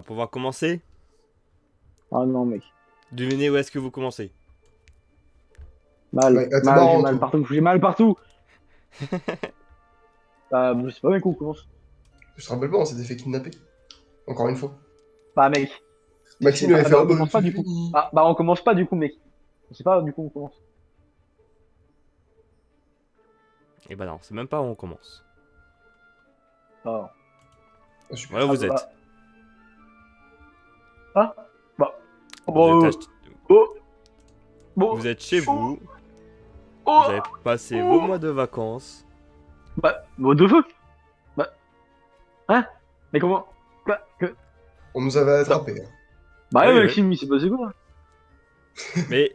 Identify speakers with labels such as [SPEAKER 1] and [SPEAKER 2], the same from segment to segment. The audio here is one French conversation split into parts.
[SPEAKER 1] pouvoir commencer.
[SPEAKER 2] Ah non, mec.
[SPEAKER 1] Devinez où est-ce que vous commencez.
[SPEAKER 2] Mal,
[SPEAKER 3] Ouais, t'es
[SPEAKER 2] mal, j'ai
[SPEAKER 3] marrant,
[SPEAKER 2] mal
[SPEAKER 3] toi.
[SPEAKER 2] partout, j'ai mal partout. Je sais pas, mec, où on commence.
[SPEAKER 3] Je te rappelle pas, on s'était fait kidnapper. Encore une fois.
[SPEAKER 2] Bah, mec.
[SPEAKER 3] Maxime lui avait fait
[SPEAKER 2] Bah,
[SPEAKER 3] un
[SPEAKER 2] on commence pas
[SPEAKER 3] c'est
[SPEAKER 2] du coup.
[SPEAKER 3] fini.
[SPEAKER 2] Ah, bah, on commence pas du coup, mec. On sait pas du coup, on commence.
[SPEAKER 1] Et bah non, c'est même pas où on commence.
[SPEAKER 2] Ah,
[SPEAKER 3] Ah, super.
[SPEAKER 1] Voilà où vous êtes.
[SPEAKER 2] Ah, bah.
[SPEAKER 1] Vous êtes,
[SPEAKER 2] Oh, bon.
[SPEAKER 1] vous êtes chez vous.
[SPEAKER 2] Oh,
[SPEAKER 1] Vous avez passé vos mois de vacances.
[SPEAKER 2] Bah, what the fuck? Bah. Hein? Mais comment? Bah,
[SPEAKER 3] On nous avait attrapés. Hein.
[SPEAKER 2] bah,
[SPEAKER 1] Oui,
[SPEAKER 2] Maxime, il s'est passé quoi?
[SPEAKER 1] Mais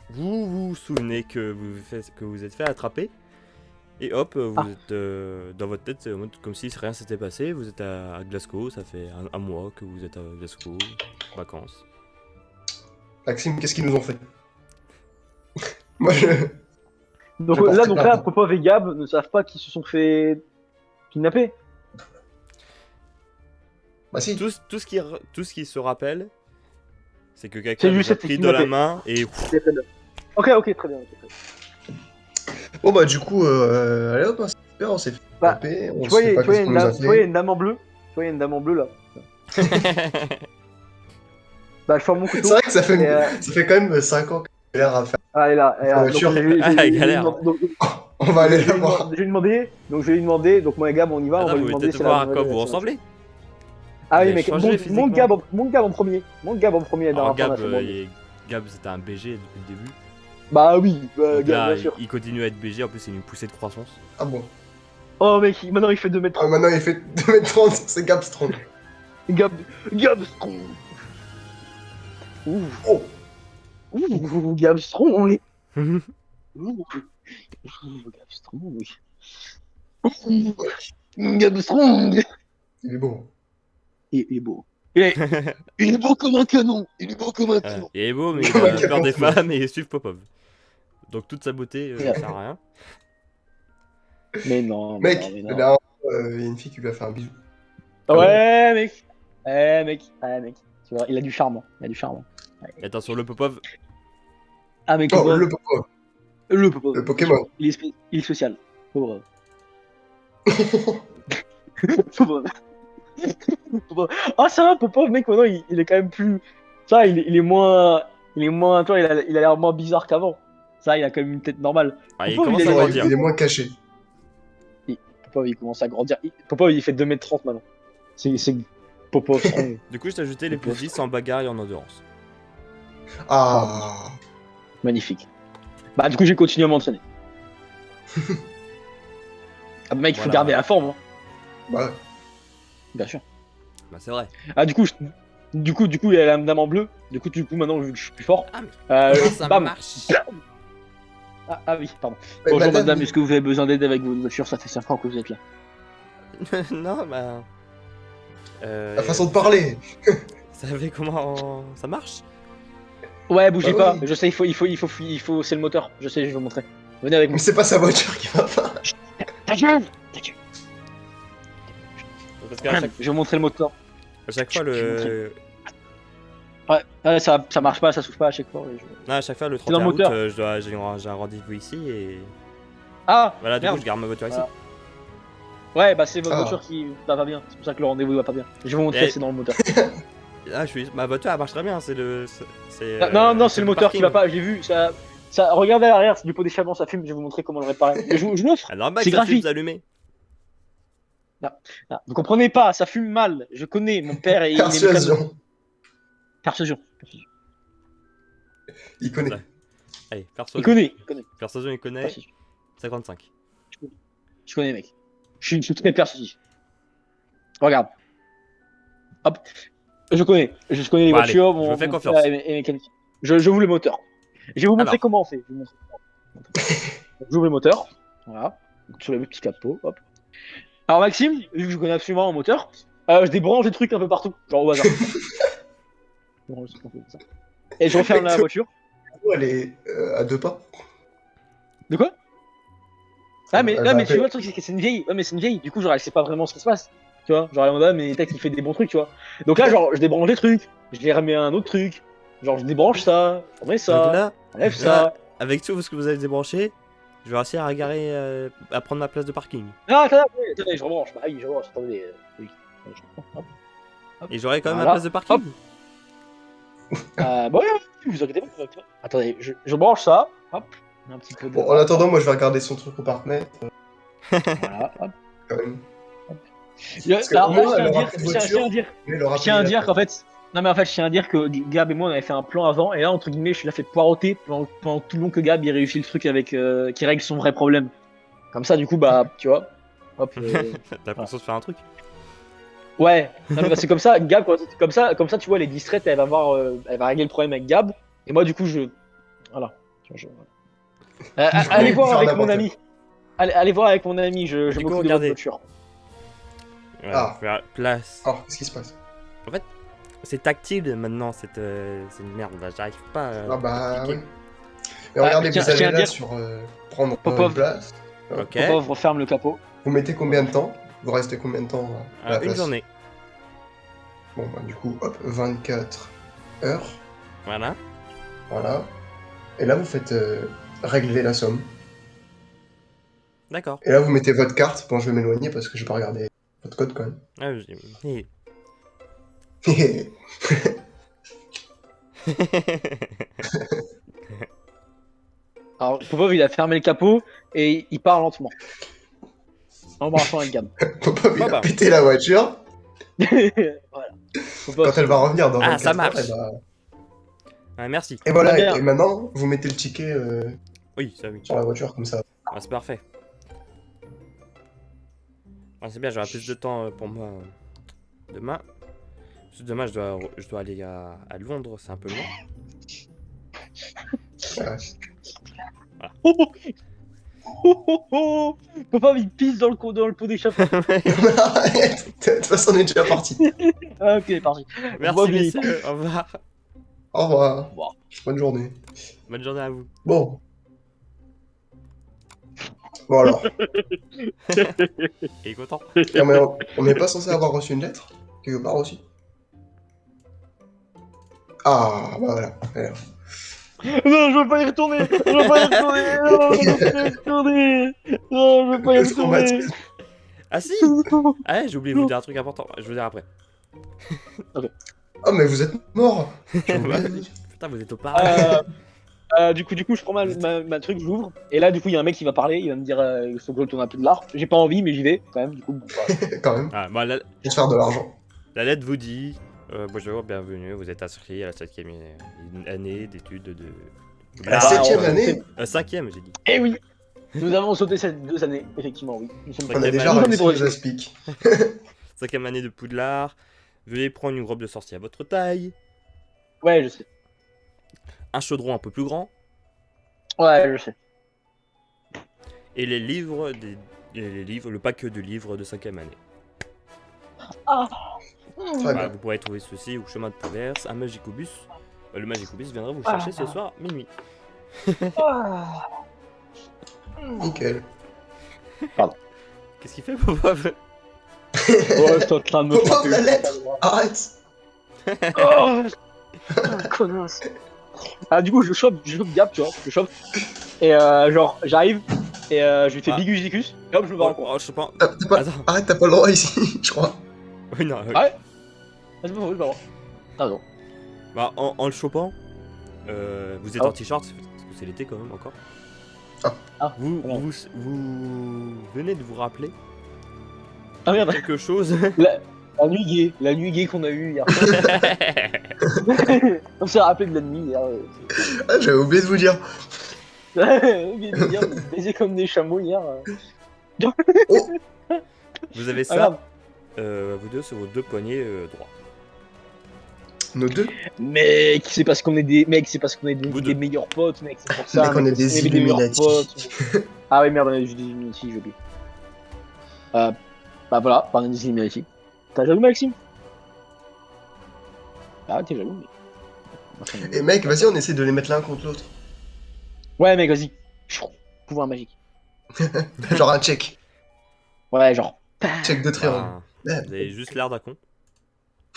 [SPEAKER 1] vous vous souvenez que vous êtes fait attraper. Et hop, vous êtes dans votre tête, c'est en mode comme si rien s'était passé. Vous êtes à Glasgow, ça fait un mois que vous êtes à Glasgow, vacances.
[SPEAKER 3] Maxime, qu'est-ce qu'ils nous ont fait? Moi, je...
[SPEAKER 2] Donc
[SPEAKER 3] Je portais
[SPEAKER 2] là,
[SPEAKER 3] plainte.
[SPEAKER 2] Popov et Gab ne savent pas qu'ils se sont fait kidnapper.
[SPEAKER 3] Bah si.
[SPEAKER 1] Tout ce qui se rappelle, c'est que
[SPEAKER 2] C'est
[SPEAKER 1] quelqu'un
[SPEAKER 2] juste
[SPEAKER 1] les a
[SPEAKER 2] cette
[SPEAKER 1] pris dans la
[SPEAKER 2] kidnappé.
[SPEAKER 1] main et
[SPEAKER 2] Ok, très bien. Ok, très bien.
[SPEAKER 3] Bon bah du coup, allez hop, hein, c'est super, on s'est fait
[SPEAKER 2] Bah,
[SPEAKER 3] taper, on
[SPEAKER 2] Tu vois,
[SPEAKER 3] sait pas
[SPEAKER 2] tu vois,
[SPEAKER 3] qu'est-ce qu'on nous a
[SPEAKER 2] tu vois, il y a
[SPEAKER 3] fait.
[SPEAKER 2] une dame en bleu. Tu vois, il y a une dame en bleu là. Bah, je sors mon
[SPEAKER 3] C'est
[SPEAKER 2] couteau.
[SPEAKER 3] vrai que
[SPEAKER 2] Et,
[SPEAKER 3] ça fait quand même 5 ans que j'ai l'air à faire
[SPEAKER 2] elle est là, elle est
[SPEAKER 3] la
[SPEAKER 2] là. Donc,
[SPEAKER 3] voiture.
[SPEAKER 1] Galère.
[SPEAKER 3] On va aller la voir.
[SPEAKER 2] je vais lui demander. Donc, je vais lui demander. Donc, moi et Gab, on y va. On
[SPEAKER 1] Attends,
[SPEAKER 2] va
[SPEAKER 1] vous
[SPEAKER 2] lui
[SPEAKER 1] voulez
[SPEAKER 2] demander
[SPEAKER 1] peut-être
[SPEAKER 2] si elle a
[SPEAKER 1] voir à
[SPEAKER 2] besoin
[SPEAKER 1] quoi
[SPEAKER 2] d'aide
[SPEAKER 1] vous
[SPEAKER 2] avec sa voiture.
[SPEAKER 1] ressemblez.
[SPEAKER 2] Ah
[SPEAKER 1] Vous
[SPEAKER 2] oui,
[SPEAKER 1] avez
[SPEAKER 2] mec,
[SPEAKER 1] changé physiquement.
[SPEAKER 2] monte Gab en premier. Monte Gab en premier. Dans
[SPEAKER 1] Alors Gab,
[SPEAKER 2] l'information.
[SPEAKER 1] Gab c'était un BG depuis le début.
[SPEAKER 2] Bah oui,
[SPEAKER 1] Donc
[SPEAKER 2] Gab,
[SPEAKER 1] là,
[SPEAKER 2] bien sûr.
[SPEAKER 1] il continue à être BG, en plus c'est une poussée de croissance.
[SPEAKER 3] Ah bon.
[SPEAKER 2] Oh, mec, maintenant il fait 2 mètres
[SPEAKER 3] Ah,
[SPEAKER 2] 30.
[SPEAKER 3] maintenant il fait 2m30, c'est Gap Strong.
[SPEAKER 2] Gab Strong. Ouh,
[SPEAKER 3] Oh.
[SPEAKER 2] Gab Strong.
[SPEAKER 1] Ah,
[SPEAKER 2] Gab Strong. Gab Strong.
[SPEAKER 3] Il est beau.
[SPEAKER 2] Il est beau. Il est beau comme un canon. Il est beau comme un canon.
[SPEAKER 1] il est beau, mais il
[SPEAKER 3] Comme un
[SPEAKER 1] a peur
[SPEAKER 3] canon,
[SPEAKER 1] des
[SPEAKER 3] c'est bon.
[SPEAKER 1] femmes et il suit Popov. Donc toute sa beauté ne sert à rien.
[SPEAKER 2] Mais non,
[SPEAKER 3] Mec,
[SPEAKER 2] mais
[SPEAKER 3] la
[SPEAKER 2] non.
[SPEAKER 3] dernière fois, il y a une fille qui lui a fait un bisou.
[SPEAKER 2] Ouais, mec. Ouais, mec. Tu vois, il a du charme. Il a du charme.
[SPEAKER 1] Et attention, le Popov.
[SPEAKER 2] Ah, mec,
[SPEAKER 3] Oh,
[SPEAKER 2] Popov.
[SPEAKER 3] le Popo,
[SPEAKER 2] Le Popov.
[SPEAKER 3] le Pokémon.
[SPEAKER 2] Il est spécial. Popov. Popov. Popov. Ah, ça va, Popov, mec, maintenant, il est quand même plus. Ça, il est moins. Il est moins. Tu vois, il a l'air moins bizarre qu'avant. Ça, il a quand même une tête normale.
[SPEAKER 1] Ah, il
[SPEAKER 2] Popov,
[SPEAKER 1] commence à
[SPEAKER 3] Non,
[SPEAKER 1] grandir.
[SPEAKER 3] il est moins caché.
[SPEAKER 2] Popov, il commence à grandir. Popov, il fait 2 m 30 maintenant. C'est Popov strong.
[SPEAKER 1] Du coup, je t'ai ajouté les plus 10 en bagarre et en endurance.
[SPEAKER 3] Ah.
[SPEAKER 2] Magnifique. Bah, du coup, j'ai continué à m'entraîner. Ah, mec, il faut
[SPEAKER 1] Voilà,
[SPEAKER 2] garder
[SPEAKER 1] voilà.
[SPEAKER 2] la forme, hein.
[SPEAKER 3] Bah,
[SPEAKER 2] Bien sûr.
[SPEAKER 1] Bah, c'est vrai.
[SPEAKER 2] Ah, du coup, il y a la dame en bleu. Du coup, maintenant, vu que je suis plus fort.
[SPEAKER 1] Ah, mais ça
[SPEAKER 2] bam.
[SPEAKER 1] marche.
[SPEAKER 2] Ah oui, pardon.
[SPEAKER 3] mais
[SPEAKER 2] Bonjour
[SPEAKER 3] madame,
[SPEAKER 2] madame, est-ce que vous avez besoin d'aide avec votre voiture? Ça fait 5 ans que vous êtes là.
[SPEAKER 1] Non, bah.
[SPEAKER 3] la façon de parler.
[SPEAKER 1] Vous savez comment ça marche?
[SPEAKER 2] Ouais, bougez
[SPEAKER 3] Bah
[SPEAKER 2] pas.
[SPEAKER 3] oui.
[SPEAKER 2] Je sais, il faut, c'est le moteur. Je sais, je vais vous montrer. Venez avec
[SPEAKER 3] Mais
[SPEAKER 2] moi.
[SPEAKER 3] c'est pas sa voiture qui va pas.
[SPEAKER 2] Ta gueule.
[SPEAKER 1] Parce qu'à chaque,
[SPEAKER 2] Je vais vous montrer le moteur.
[SPEAKER 1] à chaque fois, le.
[SPEAKER 2] Ouais, ça marche pas, ça souffle pas à chaque fois.
[SPEAKER 1] Non, à chaque fois, le
[SPEAKER 2] C'est dans
[SPEAKER 1] 31
[SPEAKER 2] le
[SPEAKER 1] août,
[SPEAKER 2] moteur.
[SPEAKER 1] j'ai un rendez-vous ici et.
[SPEAKER 2] Ah,
[SPEAKER 1] Voilà, du
[SPEAKER 2] merde.
[SPEAKER 1] coup, je garde ma voiture ici.
[SPEAKER 2] Voilà. Ouais, bah c'est votre
[SPEAKER 3] Ah.
[SPEAKER 2] voiture qui va pas bien. C'est pour ça que le rendez-vous va pas bien. Je vais vous montrer,
[SPEAKER 1] Eh.
[SPEAKER 2] c'est dans le moteur.
[SPEAKER 1] Ah, ma voiture, elle marche très bien, c'est le.
[SPEAKER 2] Non, c'est le moteur qui va pas. J'ai vu, ça. Regardez à l'arrière, c'est du pot d'échappement, ça fume. Je vais vous montrer comment le réparer. Je vous montre.
[SPEAKER 1] Ah, normal
[SPEAKER 2] C'est
[SPEAKER 1] que ça fume,
[SPEAKER 2] graphique.
[SPEAKER 1] vous allumez.
[SPEAKER 2] Ah, vous comprenez pas, ça fume mal. Je connais, mon père et il est mécano.
[SPEAKER 3] Persuasion.
[SPEAKER 2] Persuasion.
[SPEAKER 3] Il connaît.
[SPEAKER 1] Ça. Allez,
[SPEAKER 2] Il
[SPEAKER 1] persuasion.
[SPEAKER 2] connaît.
[SPEAKER 1] Persuasion, il connaît.
[SPEAKER 2] Persuasion.
[SPEAKER 1] 55.
[SPEAKER 2] Je connais, mec. Je suis très persuasif. Regarde. Hop. Je connais les
[SPEAKER 1] Bon, allez,
[SPEAKER 2] voitures.
[SPEAKER 1] je vous fais
[SPEAKER 2] mon
[SPEAKER 1] confiance.
[SPEAKER 2] père est mécanique. J'ouvre le moteur. Je vais vous montrer
[SPEAKER 1] Alors.
[SPEAKER 2] comment on fait. J'ouvre le moteur. Voilà. Donc, sur le petit capot. Hop. Alors, Maxime, vu que je connais absolument un moteur, je débranche des trucs un peu partout. Genre au hasard. Et je referme la voiture.
[SPEAKER 3] Elle est à 2 pas.
[SPEAKER 2] De quoi? Ah, mais,
[SPEAKER 3] Elle
[SPEAKER 2] là,
[SPEAKER 3] va
[SPEAKER 2] mais
[SPEAKER 3] à
[SPEAKER 2] tu vois, le truc, c'est que c'est une vieille. Ouais, mais c'est une vieille. Du coup, genre, elle sait pas vraiment ce qui se passe. tu vois. Genre, en mode, ah, mais Tex, il fait des bons trucs, tu vois. Donc là, genre, je débranche des trucs, je les remets à un autre truc. Genre, je débranche ça, je remets
[SPEAKER 1] Donc
[SPEAKER 2] ça,
[SPEAKER 1] là,
[SPEAKER 2] j'enlève
[SPEAKER 1] là,
[SPEAKER 2] ça.
[SPEAKER 1] avec tout ce que vous avez débranché, je vais réussir à garer, à prendre ma place de parking.
[SPEAKER 2] Non, attendez, je rebranche. Bah oui, je rebranche, attendez. Oui. Je reprends, hop, hop.
[SPEAKER 1] Et j'aurai quand même ma
[SPEAKER 2] Voilà,
[SPEAKER 1] place de parking.
[SPEAKER 2] Bah ouais, vous inquiétez pas, vous inquiétez pas. Attendez, je branche ça, hop. Un petit peu de.
[SPEAKER 3] Bon, en attendant, moi je vais regarder son truc au parc-mètre,
[SPEAKER 2] Voilà, hop.
[SPEAKER 3] quand même.
[SPEAKER 2] Là,
[SPEAKER 3] Parce qu'au
[SPEAKER 2] là,
[SPEAKER 3] moins,
[SPEAKER 2] je tiens
[SPEAKER 3] elle
[SPEAKER 2] à
[SPEAKER 3] aura
[SPEAKER 2] dire,
[SPEAKER 3] plus de
[SPEAKER 2] je tiens
[SPEAKER 3] voiture,
[SPEAKER 2] à dire,
[SPEAKER 3] mais elle aura
[SPEAKER 2] je tiens à
[SPEAKER 3] payé la
[SPEAKER 2] dire qu'en
[SPEAKER 3] place.
[SPEAKER 2] fait, non mais en fait, je tiens à dire que Gab et moi on avait fait un plan avant, et là entre guillemets, je l'ai fait poireauter pendant tout le long que Gab il réussit le truc avec, qui règle son vrai problème. Comme ça, du coup, bah, tu vois, hop.
[SPEAKER 1] T'as l'impression de faire un truc.
[SPEAKER 2] Ouais, non, mais c'est comme ça, Gab, comme ça, tu vois, elle est distraite, elle va voir, elle va régler le problème avec Gab, et moi du coup, voilà. Tu vois, allez voir
[SPEAKER 3] Faire
[SPEAKER 2] avec mon
[SPEAKER 3] n'importe
[SPEAKER 2] ami. Allez voir avec mon ami, je
[SPEAKER 1] Du coup,
[SPEAKER 2] m'occupe de votre
[SPEAKER 1] regardez.
[SPEAKER 2] voiture.
[SPEAKER 1] Voilà,
[SPEAKER 3] Ah.
[SPEAKER 1] faire place.
[SPEAKER 3] Alors, qu'est-ce qui se passe?
[SPEAKER 1] C'est tactile maintenant, cette merde là, j'arrive pas à
[SPEAKER 3] Ah bah
[SPEAKER 1] expliquer.
[SPEAKER 3] oui. Mais regardez,
[SPEAKER 2] tiens,
[SPEAKER 3] vous
[SPEAKER 2] je
[SPEAKER 3] allez
[SPEAKER 2] tiens à
[SPEAKER 3] là
[SPEAKER 2] dire-
[SPEAKER 3] sur prendre
[SPEAKER 2] Popov.
[SPEAKER 3] une place.
[SPEAKER 1] Ok,
[SPEAKER 2] Popov referme le capot.
[SPEAKER 3] Vous mettez combien de temps? Vous restez combien de temps à la
[SPEAKER 1] une
[SPEAKER 3] place?
[SPEAKER 1] journée.
[SPEAKER 3] Bon bah du coup, hop, 24 heures.
[SPEAKER 1] Voilà.
[SPEAKER 3] Voilà. Et là, vous faites régler la somme.
[SPEAKER 1] D'accord.
[SPEAKER 3] Et là, vous mettez votre carte. Bon, je vais m'éloigner parce que je vais pas regarder votre code quand même.
[SPEAKER 1] Ah,
[SPEAKER 2] Alors, Popov, il a fermé le capot et il part lentement. En marchant avec Gab.
[SPEAKER 3] Popov, il
[SPEAKER 1] Bon,
[SPEAKER 3] a
[SPEAKER 1] bah.
[SPEAKER 3] pété la voiture.
[SPEAKER 2] Voilà. Popov,
[SPEAKER 3] Quand elle va revenir dans
[SPEAKER 1] Ah,
[SPEAKER 3] 24
[SPEAKER 1] ça
[SPEAKER 3] heures,
[SPEAKER 1] marche.
[SPEAKER 3] elle va...
[SPEAKER 1] Ah, merci.
[SPEAKER 3] Et voilà,
[SPEAKER 2] Très bien.
[SPEAKER 3] et maintenant, vous mettez le ticket
[SPEAKER 1] Oui, ça oui.
[SPEAKER 3] sur la voiture comme ça.
[SPEAKER 1] Ah, c'est parfait. Ah, c'est bien, j'aurai plus de temps pour moi demain. Parce que demain, je dois aller à Londres, c'est un peu loin.
[SPEAKER 3] Ouais.
[SPEAKER 2] Popov, il pisse dans le pot d'échappement.
[SPEAKER 3] Arrête. De toute façon, on est déjà parti.
[SPEAKER 2] Ah, ok, parti.
[SPEAKER 1] Merci,
[SPEAKER 2] Popov, il-
[SPEAKER 1] messieurs. Au revoir.
[SPEAKER 3] Au revoir.
[SPEAKER 2] Bon.
[SPEAKER 3] Bonne journée.
[SPEAKER 1] Bonne journée à vous.
[SPEAKER 3] Bon. Bon alors.
[SPEAKER 1] Et content.
[SPEAKER 3] Non, mais on n'est pas censé avoir reçu une lettre quelque part aussi. Ah, bah voilà. Alors.
[SPEAKER 2] Non, je veux pas y retourner. Je veux pas y retourner. Non, je veux pas y retourner. Non, je veux pas y retourner.
[SPEAKER 1] Ah si. Ah ouais, j'ai oublié de vous dire un truc important. Je vais vous dire après.
[SPEAKER 3] Oh, mais vous êtes mort. J'ai oublié de vous dire.
[SPEAKER 1] Putain, vous êtes au paradis.
[SPEAKER 2] Du coup, je prends ma truc, j'ouvre. Et là, du coup, il y a un mec qui va parler. Il va me dire il faut que je retourne un peu de l'art. J'ai pas envie, mais j'y vais quand même. Du coup, bon, bah.
[SPEAKER 3] Quand même,
[SPEAKER 1] Ah, bah,
[SPEAKER 3] pour se faire de l'argent.
[SPEAKER 1] la lettre vous dit bonjour, bienvenue, vous êtes inscrit à la 7e année d'études de.
[SPEAKER 3] La
[SPEAKER 2] Ah,
[SPEAKER 3] 7ème
[SPEAKER 2] on-
[SPEAKER 3] année,
[SPEAKER 1] 5e, j'ai dit.
[SPEAKER 2] Eh oui. Nous avons sauté ces 2 années, effectivement, oui. Nous sommes
[SPEAKER 3] on a
[SPEAKER 1] Cinquième
[SPEAKER 3] déjà
[SPEAKER 1] année.
[SPEAKER 3] réussi
[SPEAKER 2] Nous
[SPEAKER 3] les
[SPEAKER 2] sommes
[SPEAKER 3] aspics.
[SPEAKER 1] 5e année de Poudlard. Veuillez prendre une robe de sorcier à votre taille.
[SPEAKER 2] Ouais, je sais.
[SPEAKER 1] Un chaudron un peu plus grand.
[SPEAKER 2] Ouais, je sais.
[SPEAKER 1] Et les livres, le pack de livres de 5e année.
[SPEAKER 3] Très
[SPEAKER 1] Bah,
[SPEAKER 3] bien.
[SPEAKER 1] vous pourrez trouver ceci au chemin de traverse, un Magicobus. Bah, le Magicobus viendra vous chercher ce soir minuit.
[SPEAKER 3] Nickel.
[SPEAKER 1] Qu'est-ce qu'il fait, Popov?
[SPEAKER 2] Ouais, je suis en train de me
[SPEAKER 3] Popov,
[SPEAKER 2] frapper.
[SPEAKER 3] la lettre. Arrête.
[SPEAKER 2] Oh, connasse. Ah, du coup, je chope Gap, tu vois. Je chope. Et genre, j'arrive. Et je lui fais
[SPEAKER 1] Ah.
[SPEAKER 2] Bigus Dicus. Et hop, je me barre en cours.
[SPEAKER 1] Oh, je sais pas.
[SPEAKER 3] T'as pas...
[SPEAKER 1] Attends.
[SPEAKER 3] Arrête, t'as pas le droit ici, je crois.
[SPEAKER 1] Oui, non.
[SPEAKER 2] Ah ouais. Vas-y, je me barre. Ah non.
[SPEAKER 1] Bah, en le chopant, vous êtes
[SPEAKER 2] Ah.
[SPEAKER 1] en t-shirt, parce que c'est l'été quand même encore.
[SPEAKER 2] Ah.
[SPEAKER 1] Vous,
[SPEAKER 2] Non.
[SPEAKER 1] vous venez de vous rappeler
[SPEAKER 2] Ah merde.
[SPEAKER 1] quelque chose.
[SPEAKER 2] La nuit gay qu'on a eue hier. On s'est rappelé de la nuit hier.
[SPEAKER 3] Ah, j'avais oublié de vous dire.
[SPEAKER 2] Oublié de dire, on baisait comme des chameaux hier.
[SPEAKER 1] Vous avez
[SPEAKER 2] Ah,
[SPEAKER 1] ça,
[SPEAKER 2] merde.
[SPEAKER 1] vous deux, sur vos deux poignets droits.
[SPEAKER 3] Nos deux.
[SPEAKER 2] Mec, c'est parce qu'on est des
[SPEAKER 1] Vous
[SPEAKER 2] des
[SPEAKER 1] deux.
[SPEAKER 2] meilleurs potes, mec, c'est pour ça.
[SPEAKER 3] Mec, on
[SPEAKER 2] mec,
[SPEAKER 3] est des
[SPEAKER 2] meilleurs
[SPEAKER 3] Illuminati.
[SPEAKER 2] potes. Ah ouais, merde, j'ai des Illuminati, j'ai oublié. Bah voilà, par des Illuminati. T'as jaloux, Maxime? Ah, t'es jaloux, mais.
[SPEAKER 3] Et mec, vas-y, on essaie de les mettre l'un contre l'autre.
[SPEAKER 2] Ouais, mec, vas-y. Chou, pouvoir magique.
[SPEAKER 3] Genre un check.
[SPEAKER 2] Ouais, genre.
[SPEAKER 3] Check de triangle.
[SPEAKER 1] Ah, Vous avez juste l'air d'un con.